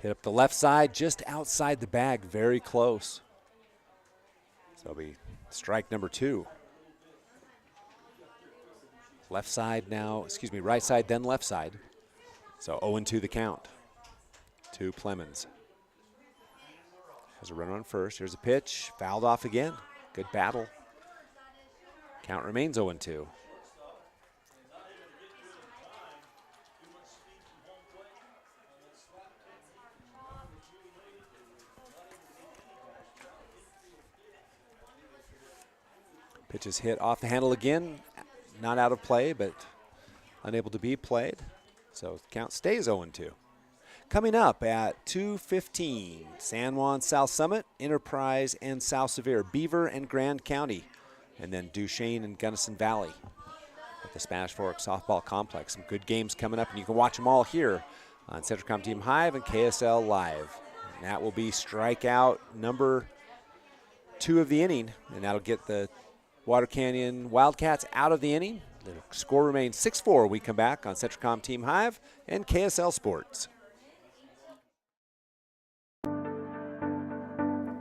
Hit up the left side, just outside the bag, very close. So it'll be strike number 2. Left side now, right side, then left side. So 0-2 the count to Plemons. Has a runner on first. Here's a pitch, fouled off again. Good battle. Count remains 0-2. Pitch is hit off the handle again. Not out of play, but unable to be played. So the count stays 0-2. Coming up at 2:15, San Juan South Summit, Enterprise and South Sevier, Beaver and Grand County, and then Duchesne and Gunnison Valley at the Spanish Fork Softball Complex. Some good games coming up, and you can watch them all here on Centricom Team Hive and KSL Live. And that will be strikeout number 2 of the inning, and that'll get the Water Canyon Wildcats out of the inning. The score remains 6-4. We come back on Centricom Team Hive and KSL Sports.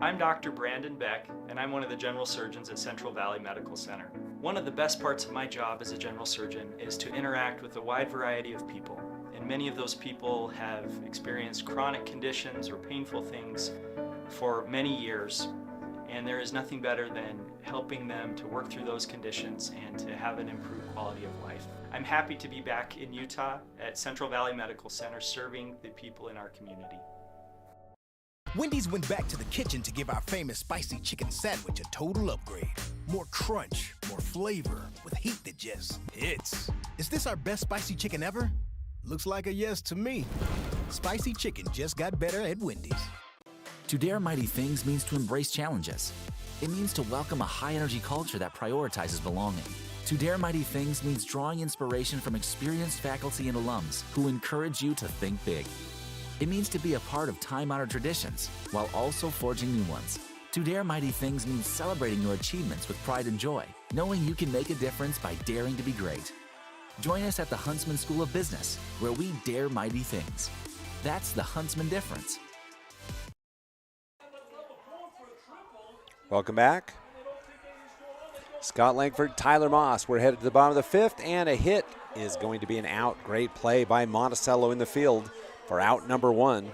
I'm Dr. Brandon Beck, and I'm one of the general surgeons at Central Valley Medical Center. One of the best parts of my job as a general surgeon is to interact with a wide variety of people. And many of those people have experienced chronic conditions or painful things for many years. And there is nothing better than helping them to work through those conditions and to have an improved quality of life. I'm happy to be back in Utah at Central Valley Medical Center serving the people in our community. Wendy's went back to the kitchen to give our famous spicy chicken sandwich a total upgrade. More crunch, more flavor, with heat that just hits. Is this our best spicy chicken ever? Looks like a yes to me. Spicy chicken just got better at Wendy's. To dare mighty things means to embrace challenges. It means to welcome a high-energy culture that prioritizes belonging. To dare mighty things means drawing inspiration from experienced faculty and alums who encourage you to think big. It means to be a part of time-honored traditions while also forging new ones. To dare mighty things means celebrating your achievements with pride and joy, knowing you can make a difference by daring to be great. Join us at the Huntsman School of Business, where we dare mighty things. That's the Huntsman difference. Welcome back. Scott Langford, Tyler Moss. We're headed to the bottom of the fifth, and a hit is going to be an out. Great play by Monticello in the field for out number one.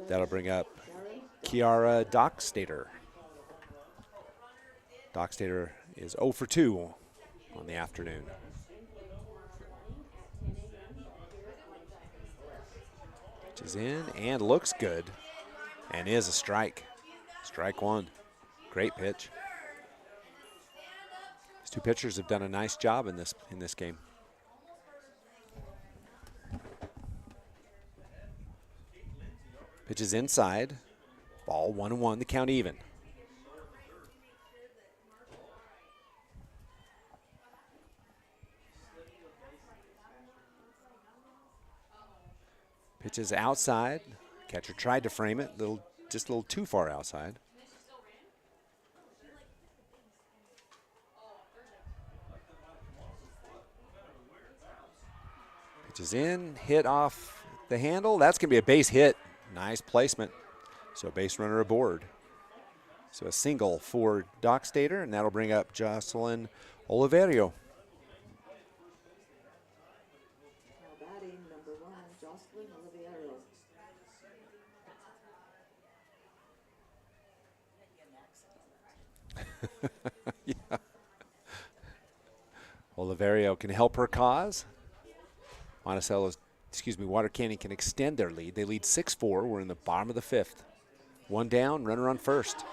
That'll bring up Kiara Dockstader. Dockstader is 0 for 2 on the afternoon. Pitches in and looks good and is a strike. Strike one. Great pitch. These two pitchers have done a nice job in this game. Pitches inside. Ball 1-1, the count even. Pitches outside. Catcher tried to frame it, just a little too far outside. Pitches in, hit off the handle. That's going to be a base hit. Nice placement. So a base runner aboard. So a single for Dockstader, and that'll bring up Jocelyn Oliverio. Batting number 1, Jocelyn Oliverio. Yeah. Oliverio can help her cause. Water Canyon can extend their lead. They lead 6-4. We're in the bottom of the fifth. One down, runner on first.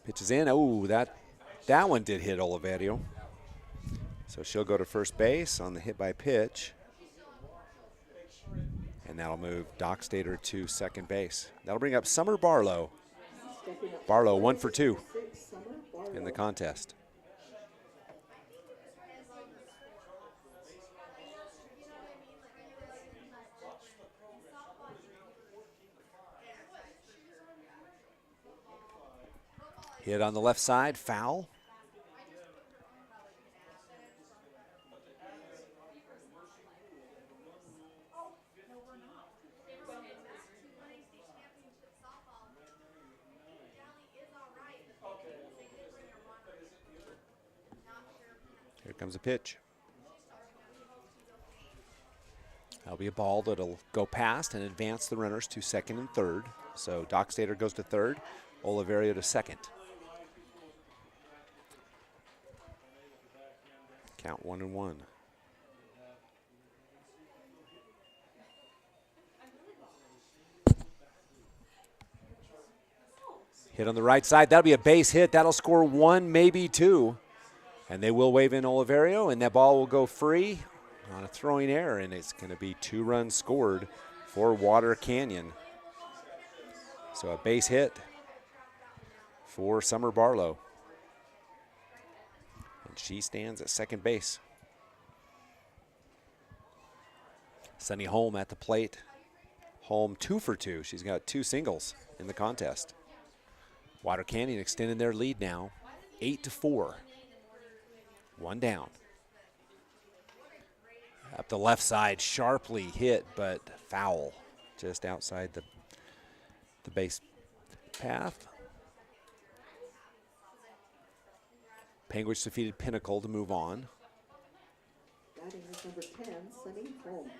Pitches in. Oh, that one did hit Oliverio. So she'll go to first base on the hit by pitch. And that'll move Dockstader to second base. That'll bring up Summer Barlow. Barlow 1 for 2 in the contest. Hit on the left side, foul. Here comes a pitch. That'll be a ball that'll go past and advance the runners to second and third. So Dockstader goes to third, Oliverio to second. Count 1-1. Hit on the right side. That'll be a base hit. That'll score 1, maybe 2. And they will wave in Oliverio, and that ball will go free on a throwing error, and it's going to be 2 runs scored for Water Canyon. So a base hit for Summer Barlow. And she stands at second base. Sunny Holm at the plate. Holm 2 for 2. She's got 2 singles in the contest. Water Canyon extending their lead now, 8-4. 1 down. Up the left side, sharply hit, but foul. Just outside the base path. Penguins defeated Pinnacle to move on. Batting is number 10, Sunny Holm.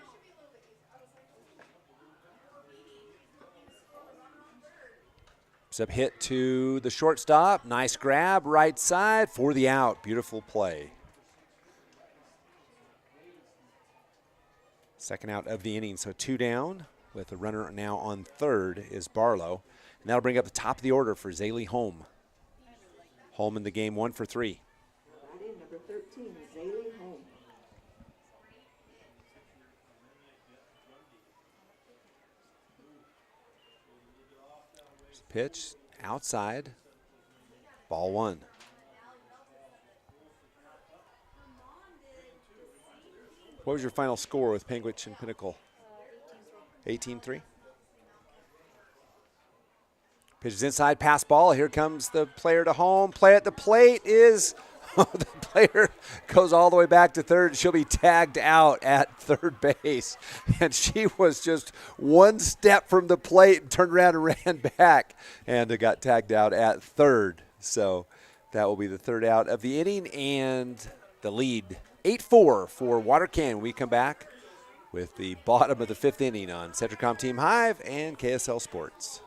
Up hit to the shortstop. Nice grab, right side for the out. Beautiful play. Second out of the inning, so 2 down with the runner now on third is Barlow. And that'll bring up the top of the order for Zaylee Holm. Holm in the game 1 for 3. Batting number 13, Zaylee Holm. Pitch outside, ball 1. What was your final score with Panguitch and Pinnacle? 18-3. Pitches inside, pass ball. Here comes the player to home. Play at the plate is, the player goes all the way back to third. She'll be tagged out at third base. And she was just one step from the plate and turned around and ran back and got tagged out at third. So that will be the third out of the inning and the lead 8-4 for Water Canyon. We come back with the bottom of the fifth inning on Centricom Team Hive and KSL Sports.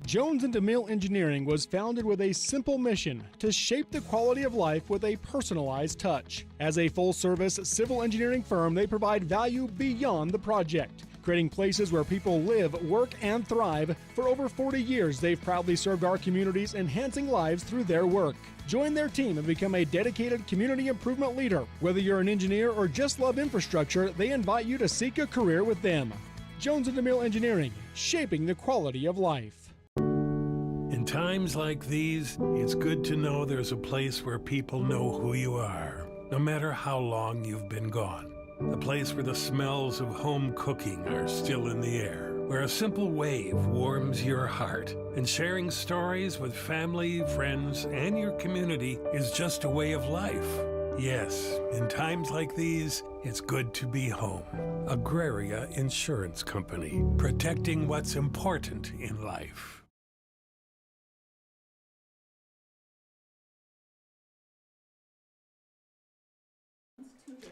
Jones and DeMille Engineering was founded with a simple mission to shape the quality of life with a personalized touch. As a full-service civil engineering firm, they provide value beyond the project, creating places where people live, work, and thrive. For over 40 years, they've proudly served our communities, enhancing lives through their work. Join their team and become a dedicated community improvement leader. Whether you're an engineer or just love infrastructure, they invite you to seek a career with them. Jones and DeMille Engineering, shaping the quality of life. In times like these, it's good to know there's a place where people know who you are, no matter how long you've been gone. A place where the smells of home cooking are still in the air, where a simple wave warms your heart, and sharing stories with family, friends, and your community is just a way of life. Yes, in times like these, it's good to be home. Agraria Insurance Company, protecting what's important in life.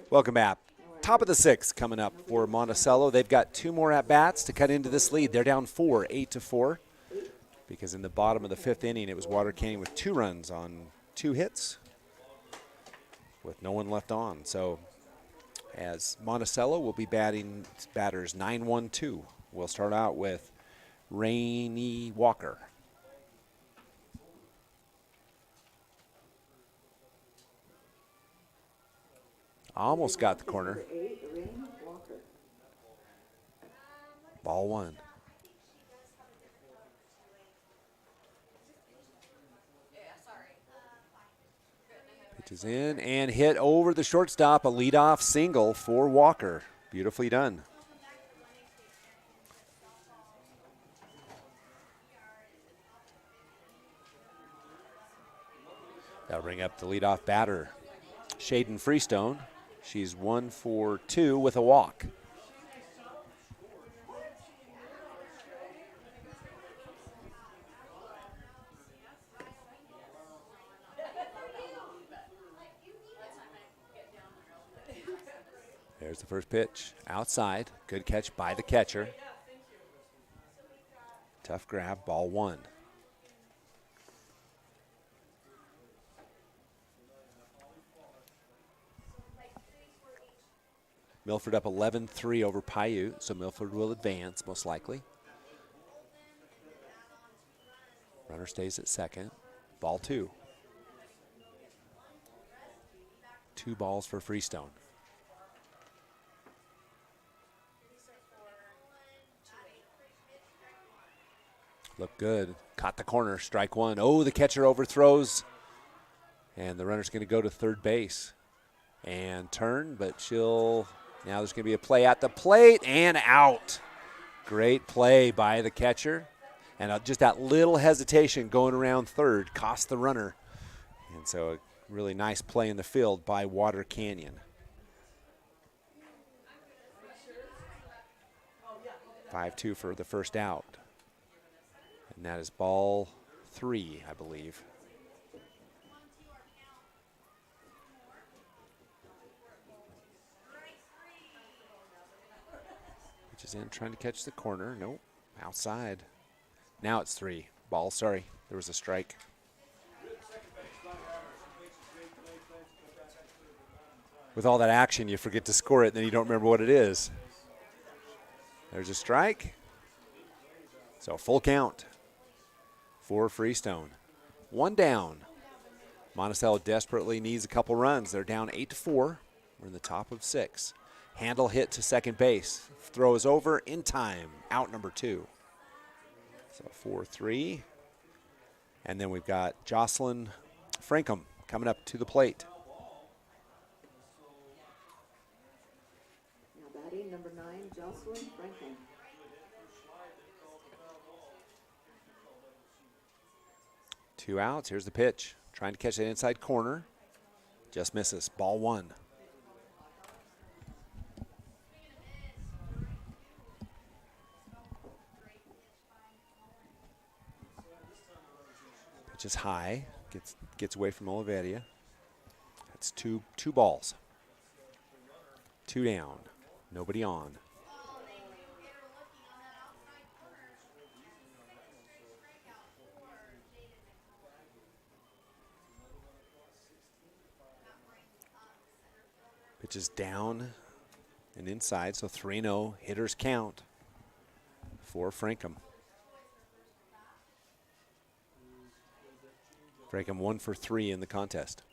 Welcome back. Top of the sixth coming up for Monticello. They've got two more at-bats to cut into this lead. They're down 4, 8-4, because in the bottom of the fifth inning, it was Water Canyon with 2 runs on 2 hits with no one left on. So as Monticello will be batting batters 9-1-2. We'll start out with Rainey Walker. Almost got the corner. Ball 1. Pitches in and hit over the shortstop. A leadoff single for Walker. Beautifully done. That'll bring up the leadoff batter, Shaden Freestone. She's 1 for 2 with a walk. There's the first pitch. Outside. Good catch by the catcher. Tough grab. Ball 1. Milford up 11-3 over Paiute, so Milford will advance most likely. Runner stays at second. Ball 2. 2 balls for Freestone. Look good. Caught the corner. Strike 1. Oh, the catcher overthrows. And the runner's going to go to third base and turn, but she'll... Now there's going to be a play at the plate and out. Great play by the catcher. And just that little hesitation going around third cost the runner. And so a really nice play in the field by Water Canyon. 5-2 for the first out. And that is ball 3, I believe. Pitches in, trying to catch the corner. Nope, outside. Now it's 3. Ball, sorry. There was a strike. With all that action, you forget to score it, and then you don't remember what it is. There's a strike. So full count for Freestone. 1 down. Monticello desperately needs a couple runs. They're down 8-4. We're in the top of 6. Handle hit to second base. Throw is over in time. Out number 2. So 4-3. And then we've got Jocelyn Frankham coming up to the plate. 2 outs. Here's the pitch. Trying to catch that inside corner. Just misses. Ball 1. Pitch is high. Gets away from Oliveria. That's two balls. 2 down. Nobody on. Pitch is down and inside, so 3-0. Hitters count for Frankham. Frankham 1 for 3 in the contest.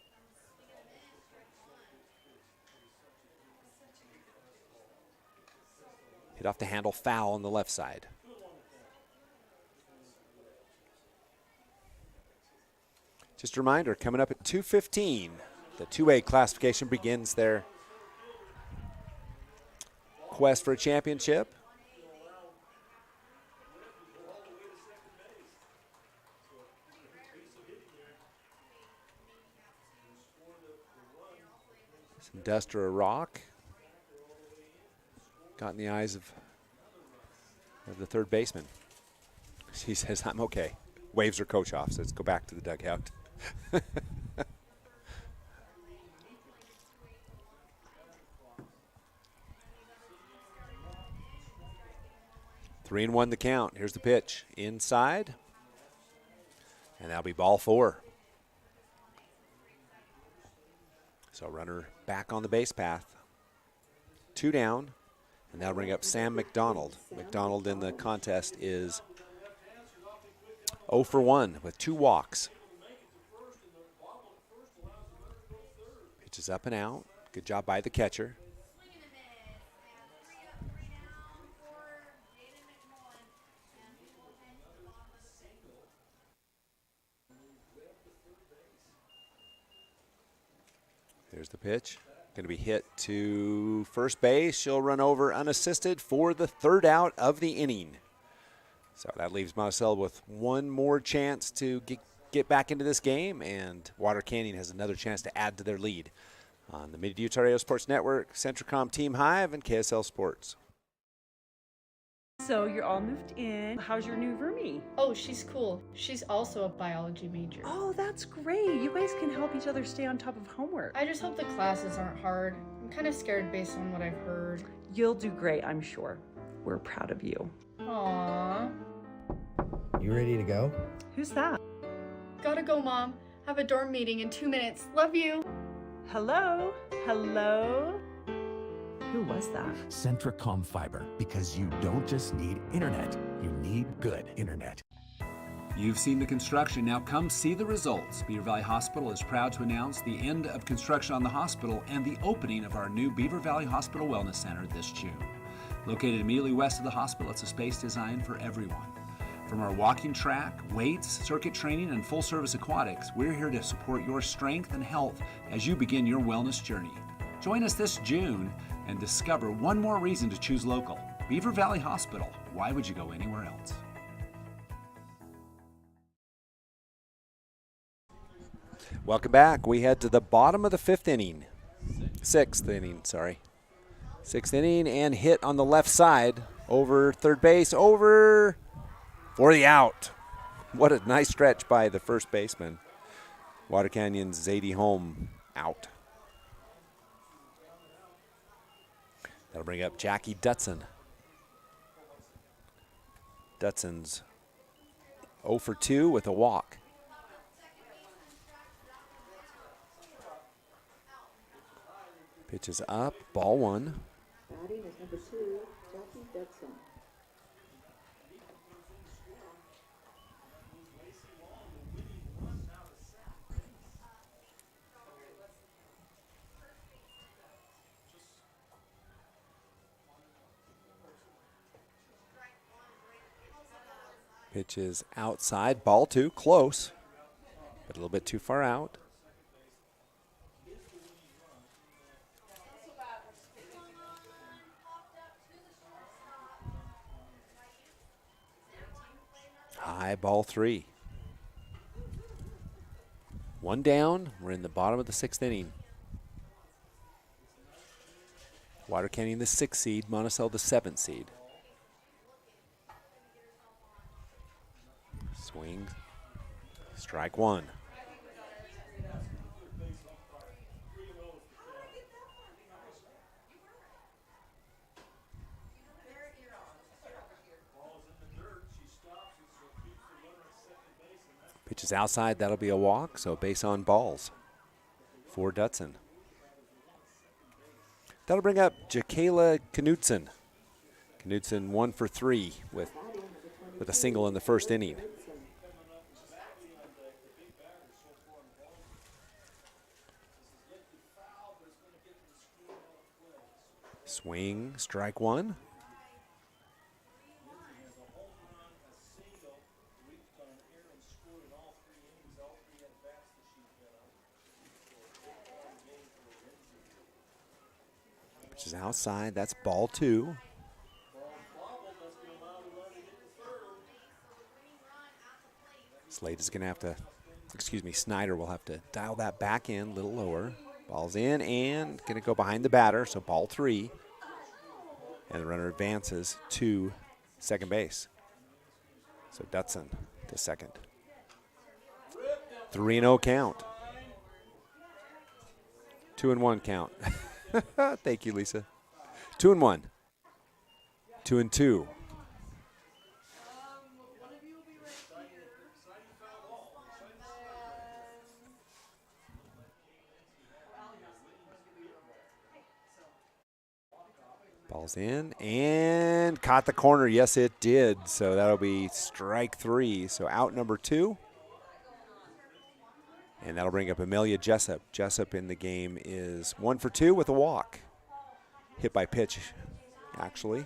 Hit off the handle, foul on the left side. Just a reminder, coming up at 2:15, the 2A classification begins their quest for a championship. Some dust or a rock got in the eyes of the third baseman. He says, I'm okay. Waves her coach off, says, go back to the dugout. 3-1 the count. Here's the pitch. Inside. And that'll be ball 4. So runner back on the base path. 2 down. And that'll bring up Sam McDonald. McDonald in the contest is 0 for 1 with 2 walks. Pitch is up and out. Good job by the catcher. There's the pitch. Going to be hit to first base. She'll run over unassisted for the 3rd out of the inning. So that leaves Monticello with one more chance to get back into this game, and Water Canyon has another chance to add to their lead. On the Mid-Utah Radio Sports Network, Centricom Team Hive, and KSL Sports. So you're all moved in. How's your new roomie? Oh, she's cool. She's also a biology major. Oh, that's great. You guys can help each other stay on top of homework. I just hope the classes aren't hard. I'm kind of scared based on what I've heard. You'll do great, I'm sure. We're proud of you. Aww. You ready to go? Who's that? Gotta go, Mom. Have a dorm meeting in 2 minutes. Love you. Hello? Hello? Who was that? Centricom Fiber, because you don't just need internet, you need good internet. You've seen the construction, now come see the results. Beaver Valley Hospital is proud to announce the end of construction on the hospital and the opening of our new Beaver Valley Hospital Wellness Center this June. Located immediately west of the hospital, it's a space designed for everyone. From our walking track, weights, circuit training, and full-service aquatics, we're here to support your strength and health as you begin your wellness journey. Join us this June and discover one more reason to choose local. Beaver Valley Hospital. Why would you go anywhere else? Welcome back. We head to the bottom of the 5th inning. 6th inning, sorry. 6th inning, and hit on the left side over third base, over for the out. What a nice stretch by the first baseman. Water Canyon's Zadie Holm out. That'll bring up Jackie Dutson. Dutson's 0 for 2 with a walk. Pitch is up, ball 1. Batting is number 2, Jackie Dutson. Pitch is outside, ball 2, close, but a little bit too far out. High, ball 3. One down. We're in the bottom of the 6th inning. Water Canyon the 6th seed, Monticello the 7th seed. Swing. Strike one. Pitch is outside. That'll be a walk, so base on balls for Dutson. That'll bring up Jakayla Knudsen. Knudsen 1 for 3 with a single in the 1st inning. Swing, strike one. Pitch is outside. That's ball 2. Slade is going to have to, Snyder will have to dial that back in a little lower. Ball's in and going to go behind the batter, so ball 3. And the runner advances to second base. So Dutson to second. 3-0 count. 2-1 count. Thank you, Lisa. 2-1. 2-2. Ball's in and caught the corner. Yes, it did. So that'll be strike 3. So out number 2. And that'll bring up Amelia Jessup. Jessup in the game is 1 for 2 with a walk. Hit by pitch, actually.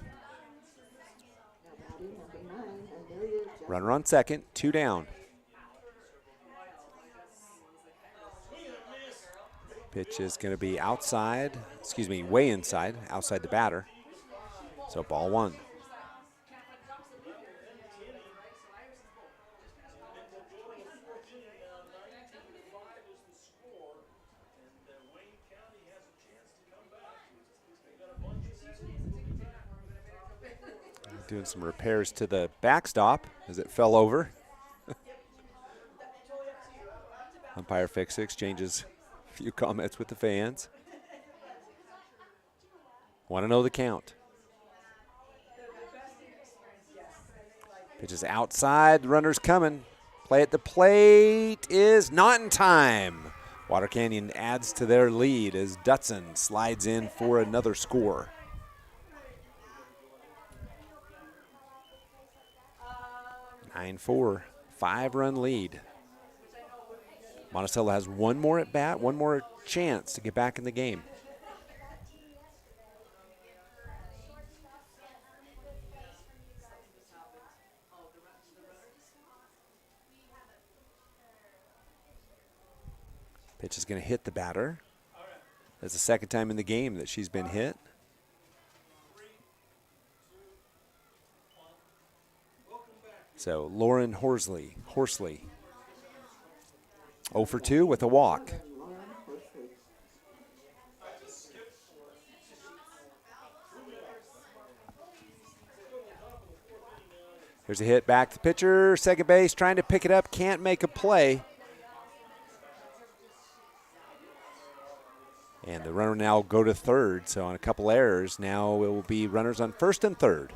Runner on second, 2 down. Pitch is going to be outside, way inside, outside the batter. So ball 1. Doing some repairs to the backstop as it fell over. Umpire fixes, exchanges a few comments with the fans. Want to know the count. Pitch is outside, the runner's coming. Play at the plate is not in time. Water Canyon adds to their lead as Dutson slides in for another score. 9-4, 5-run lead. Monticello has one more at bat, one more chance to get back in the game. Pitch is going to hit the batter. That's the second time in the game that she's been hit. So Lauren Horsley. 0 for 2 with a walk. Here's a hit back to the pitcher. Second base trying to pick it up. Can't make a play. And the runner now go to third. So on a couple errors, now it will be runners on first and third.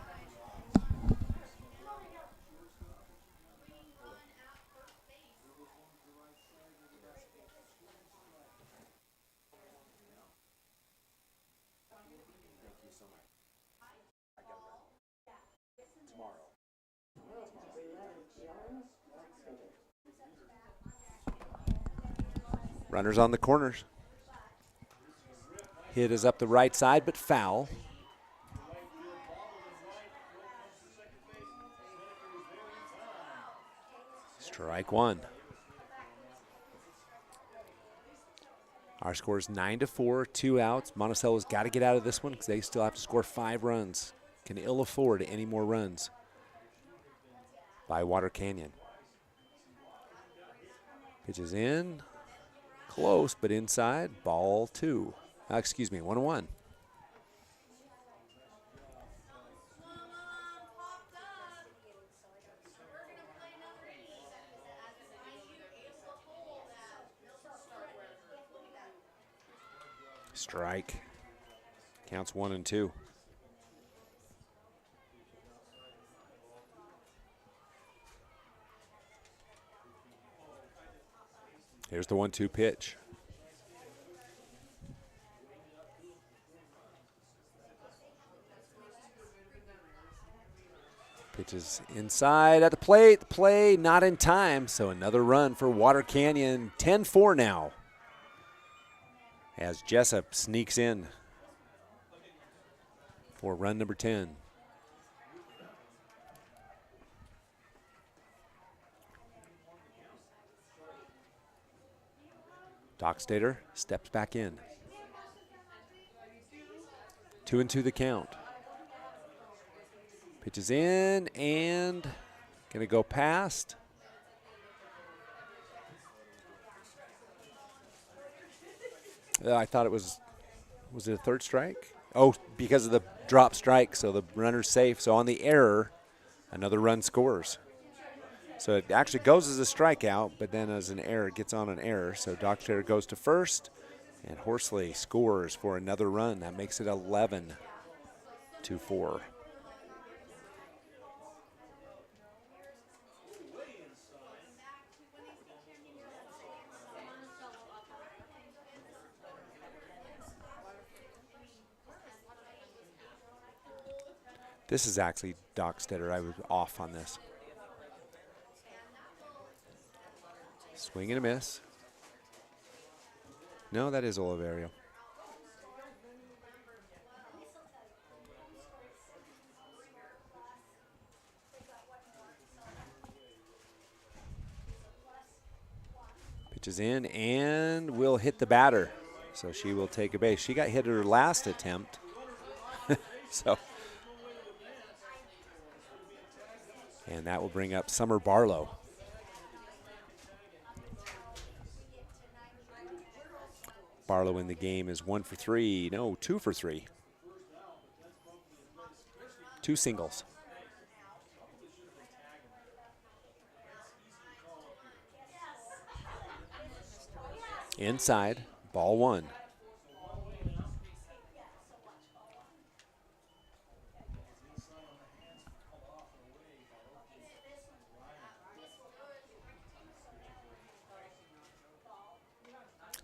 Runners on the corners. Hit is up the right side, but foul. Strike 1. Our score is 9-4, 2 outs. Monticello's got to get out of this one because they still have to score 5 runs. Can ill afford any more runs by Water Canyon. Pitch is in. Close, but inside, ball 2. 1-1. Strike. Counts 1 and 2. Here's the 1-2 pitch. Pitches inside at the plate. The play not in time, so another run for Water Canyon. 10-4 now as Jessup sneaks in for run number 10. Dockstader steps back in. 2-2 the count. Pitches in and going to go past. I thought it was it a third strike? Oh, because of the drop strike, so the runner's safe. So on the error, another run scores. So it actually goes as a strikeout, but then as an error, it gets on an error. So Dockstader goes to first, and Horsley scores for another run. That makes it 11-4. This is actually Dockstader. I was off on this. Swing and a miss. No, that is Oliverio. Pitches in and will hit the batter. So she will take a base. She got hit her last attempt. So. And that will bring up Summer Barlow. Barlow in the game is 1 for 3. No, 2 for 3. 2 singles. Inside, ball 1.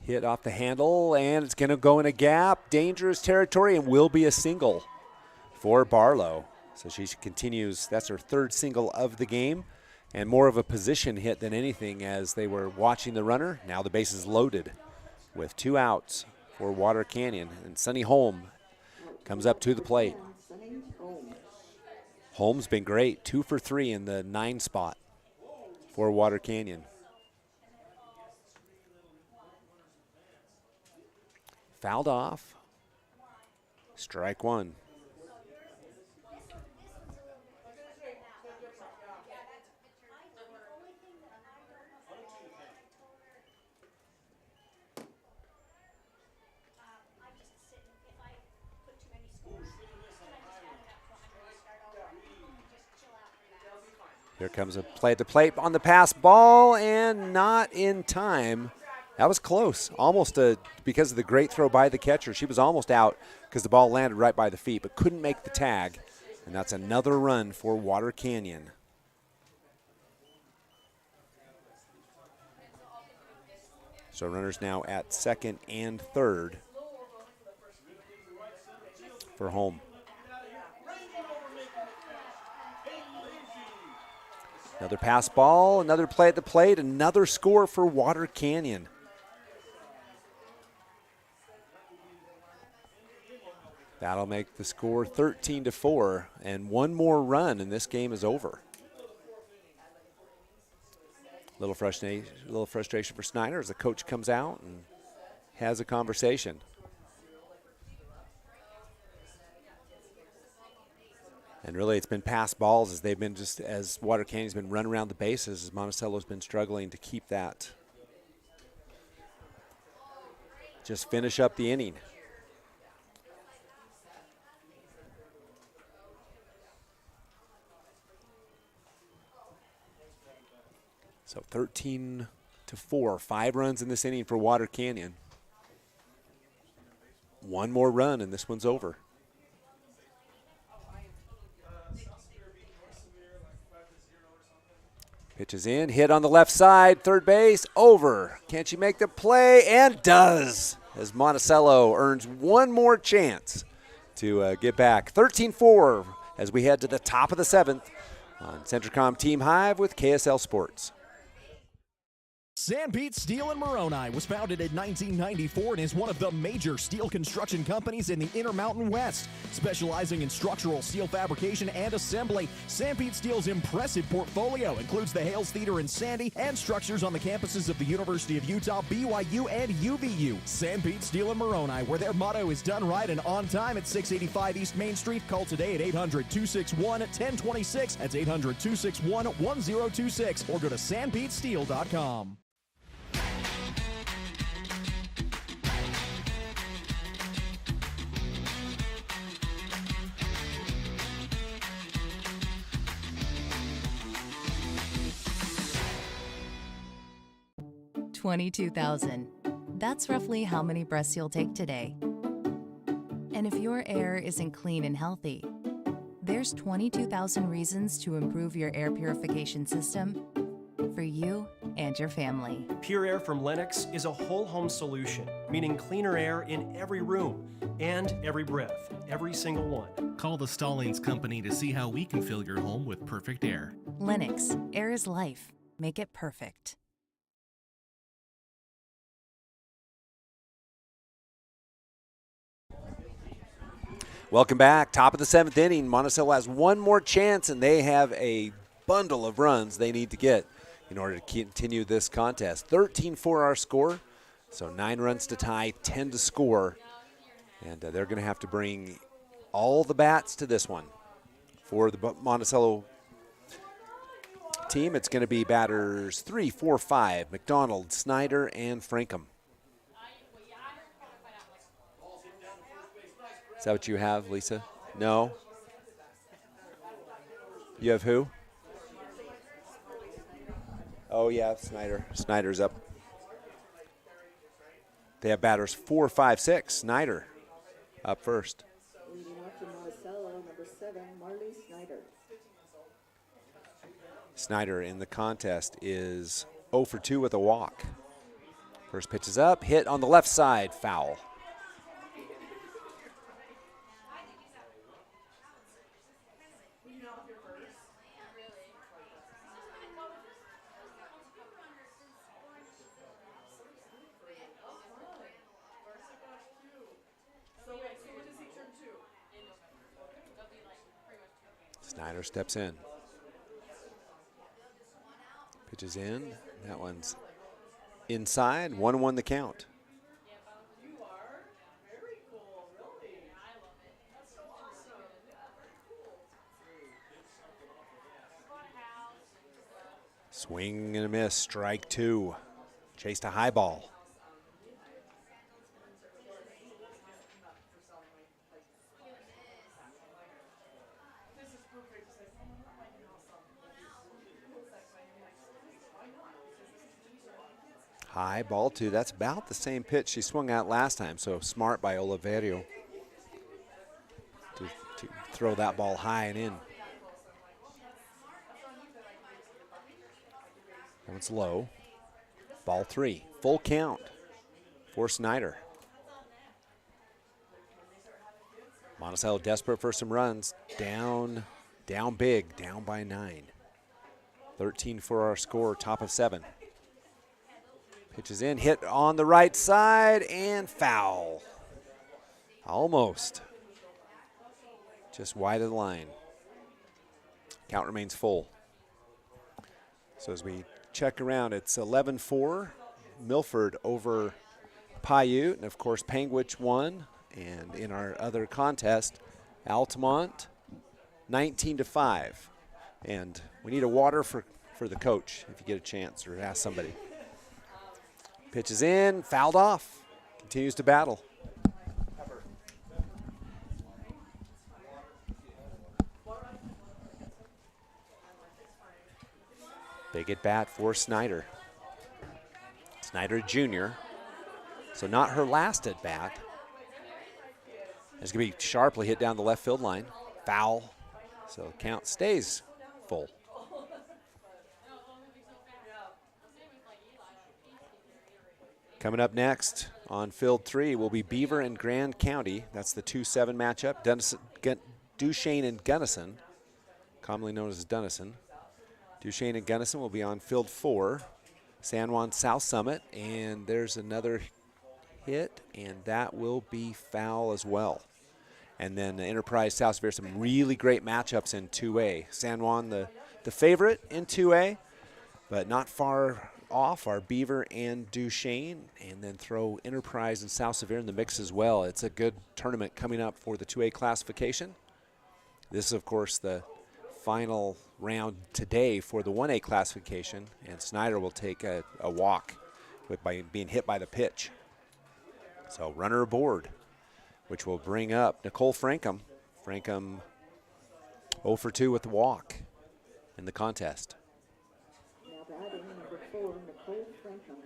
Hit off the handle, and it's going to go in a gap. Dangerous territory, and will be a single for Barlow. So she continues. That's her 3rd single of the game, and more of a position hit than anything as they were watching the runner. Now the base is loaded with 2 outs for Water Canyon, and Sunny Holm comes up to the plate. Holm's been great, 2 for 3 in the 9 spot for Water Canyon. Fouled off. Strike 1. Here comes a play at the plate on the pass ball and not in time. That was close, almost because of the great throw by the catcher. She was almost out because the ball landed right by the feet, but couldn't make the tag. And that's another run for Water Canyon. So runners now at 2nd and 3rd for Holm. Another pass ball, another play at the plate, another score for Water Canyon. That'll make the score 13-4, and one more run and this game is over. Little frustration for Snyder as the coach comes out and has a conversation. And really, it's been pass balls as they've been as Water Canyon's been running around the bases, as Monticello's been struggling to keep that just finish up the inning. So 13-4, 5 runs in this inning for Water Canyon. One more run and this one's over. Pitches in, hit on the left side, third base, over. Can she make the play? And does, as Monticello earns one more chance to get back. 13-4 as we head to the top of the 7th on Centricom Team Hive with KSL Sports. Sanpete Steel in Moroni was founded in 1994 and is one of the major steel construction companies in the Intermountain West. Specializing in structural steel fabrication and assembly, Sanpete Steel's impressive portfolio includes the Hales Theater in Sandy and structures on the campuses of the University of Utah, BYU, and UVU. Sanpete Steel in Moroni, where their motto is done right and on time at 685 East Main Street. Call today at 800-261-1026. That's 800-261-1026. Or go to sanpetesteel.com. $22,000. That's roughly how many breaths you'll take today. And if your air isn't clean and healthy, there's 22,000 reasons to improve your air purification system for you and your family. Pure Air from Lennox is a whole home solution, meaning cleaner air in every room and every breath, every single one. Call the Stallings Company to see how we can fill your home with perfect air. Lennox, air is life. Make it perfect. Welcome back. Top of the 7th inning. Monticello has one more chance, and they have a bundle of runs they need to get in order to continue this contest. 13-4 our score, so 9 runs to tie, 10 to score. And they're going to have to bring all the bats to this one. For the Monticello team, it's going to be batters 3, 4, 5, McDonald, Snyder, and Frankham. Is that what you have, Lisa? No? You have who? Oh, yeah, Snyder. Snyder's up. They have batters 4, 5, 6. Snyder up first. Leading off for Monticello, number 7, Marley Snyder. Snyder in the contest is 0 for 2 with a walk. First pitch is up, hit on the left side, foul. Snyder steps in. Pitches in. That one's inside. 1-1 the count. Swing and a miss. Strike 2. Chased a high ball. High ball 2. That's about the same pitch she swung out last time. So smart by Oliverio to throw that ball high and in. That one's low. Ball 3. Full count for Snyder. Monticello desperate for some runs. Down big, down by 9. 13 for our score, top of 7. Pitches in, hit on the right side, and foul. Almost. Just wide of the line. Count remains full. So as we check around, it's 11-4. Milford over Paiute, and of course Panguitch won. And in our other contest, Altamont 19-5. And we need a water for the coach if you get a chance or ask somebody. Pitches in, fouled off. continues to battle. Big at bat for Snyder. Snyder Jr., so not her last at bat. It's going to be sharply hit down the left field line. Foul, so count stays full. Coming up next on field 3 will be Beaver and Grand County. That's the 2-7 matchup. Duchesne and Gunnison, commonly known as Dunnison. Duchesne and Gunnison will be on field 4. San Juan South Summit, and there's another hit, and that will be foul as well. And then Enterprise South Severe, some really great matchups in 2A. San Juan, the favorite in 2A, but not far off are Beaver and Duchesne, and then throw Enterprise and South Severe in the mix as well. It's a good tournament coming up for the 2A classification. This is, of course, the final round today for the 1A classification, and Snyder will take a walk by being hit by the pitch. So runner aboard, which will bring up Nicole Frankham. Frankham 0 for 2 with the walk in the contest. Now batting number 4, Nicole Frankham.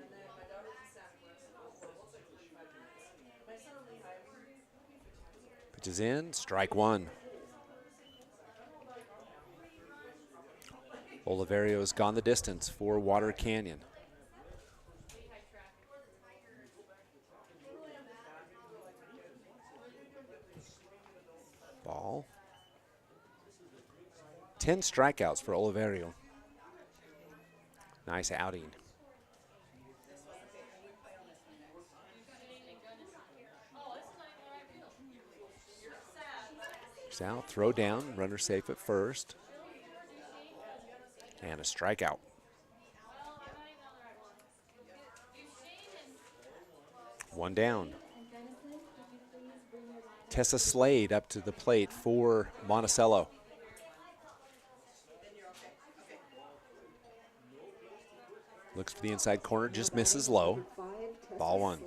Pitches in, strike 1. Oliverio's gone the distance for Water Canyon. Ball. 10 strikeouts for Oliverio. Nice outing. Out, throw down, runner safe at first. And a strikeout. One down. Tessa Slade up to the plate for Monticello. Looks for the inside corner, just misses low. Ball 1.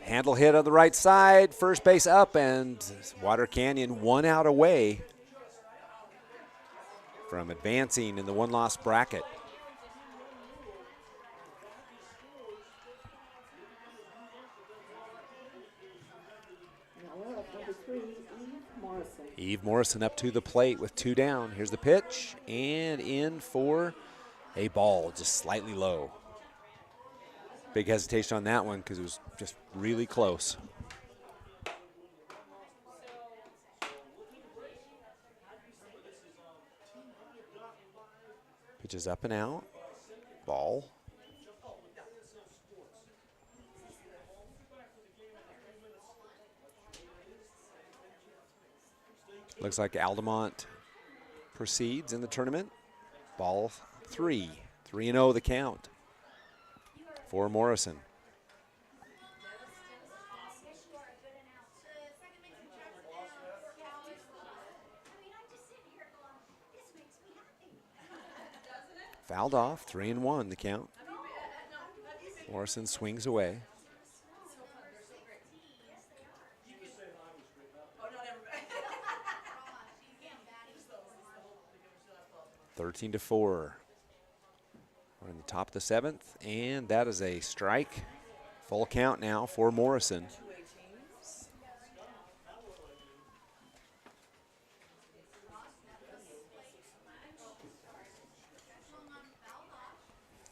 Handle hit on the right side, first base up, and Water Canyon 1 out away from advancing in the 1-loss bracket. Now up number 3, Eve Morrison. Eve Morrison up to the plate with 2 down. Here's the pitch, and in for a ball, just slightly low. Big hesitation on that one because it was just really close. Pitches up and out. Ball. Looks like Altamont proceeds in the tournament. Ball 3. 3-0 the count for Morrison. Fouled off, 3-1 the count. Morrison swings away. Thirteen to 4. We're in the top of the 7th, and that is a strike. Full count now for Morrison.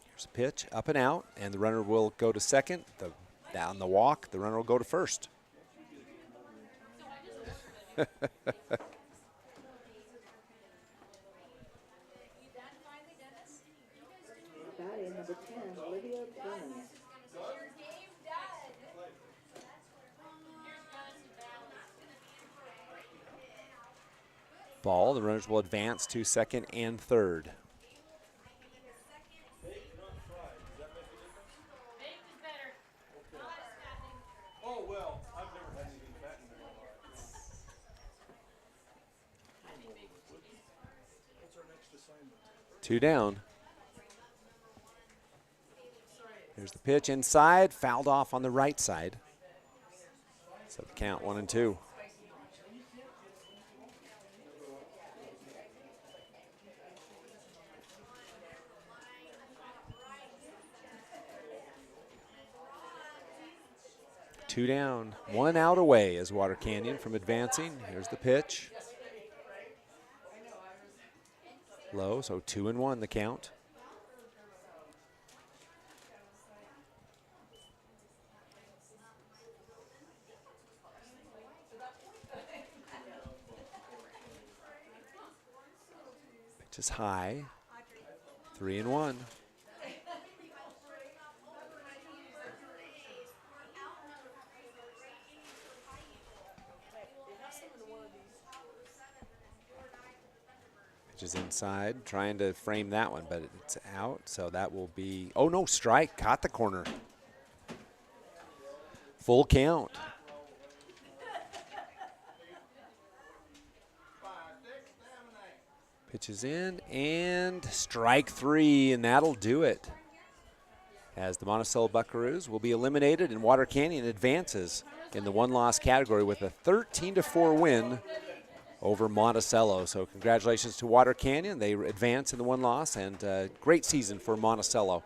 Here's a pitch, up and out, and the runner will go to second. Down the walk, the runner will go to first. Batting number 10, Olivia Clemens. Ball, the runners will advance to second and third. 2 down. Here's the pitch inside, fouled off on the right side. So the count 1-2. Two down, 1 out away is Water Canyon from advancing. Here's the pitch. Low, so 2-1 the count. Pitch is high, 3-1. Pitch is inside, trying to frame that one, but it's out, so that will be, oh no, strike, caught the corner. Full count. Pitch is in, and strike 3, and that'll do it. As the Monticello Buckaroos will be eliminated, and Water Canyon advances in the one-loss category with a 13-4 win over Monticello. So congratulations to Water Canyon. They advance in the one loss, and great season for Monticello,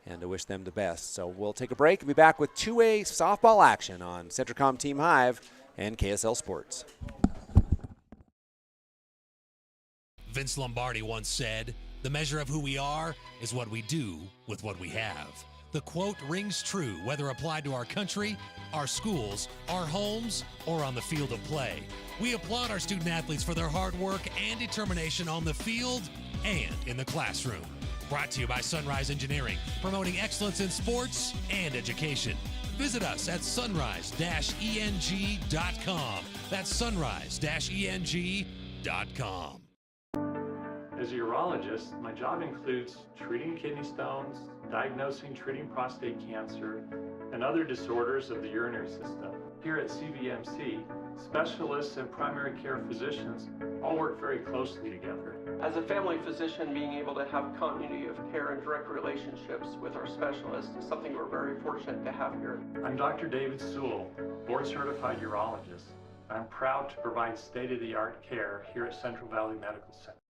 and I wish them the best. So we'll take a break and be back with 2A softball action on Centricom Team Hive and KSL Sports. Vince Lombardi once said, "The measure of who we are is what we do with what we have." The quote rings true whether applied to our country, our schools, our homes, or on the field of play. We applaud our student athletes for their hard work and determination on the field and in the classroom. Brought to you by Sunrise Engineering, promoting excellence in sports and education. Visit us at sunrise-eng.com. That's sunrise-eng.com. As a urologist, my job includes treating kidney stones, diagnosing, treating prostate cancer, and other disorders of the urinary system. Here at CVMC, specialists and primary care physicians all work very closely together. As a family physician, being able to have continuity of care and direct relationships with our specialists is something we're very fortunate to have here. I'm Dr. David Sewell, board-certified urologist. I'm proud to provide state-of-the-art care here at Central Valley Medical Center.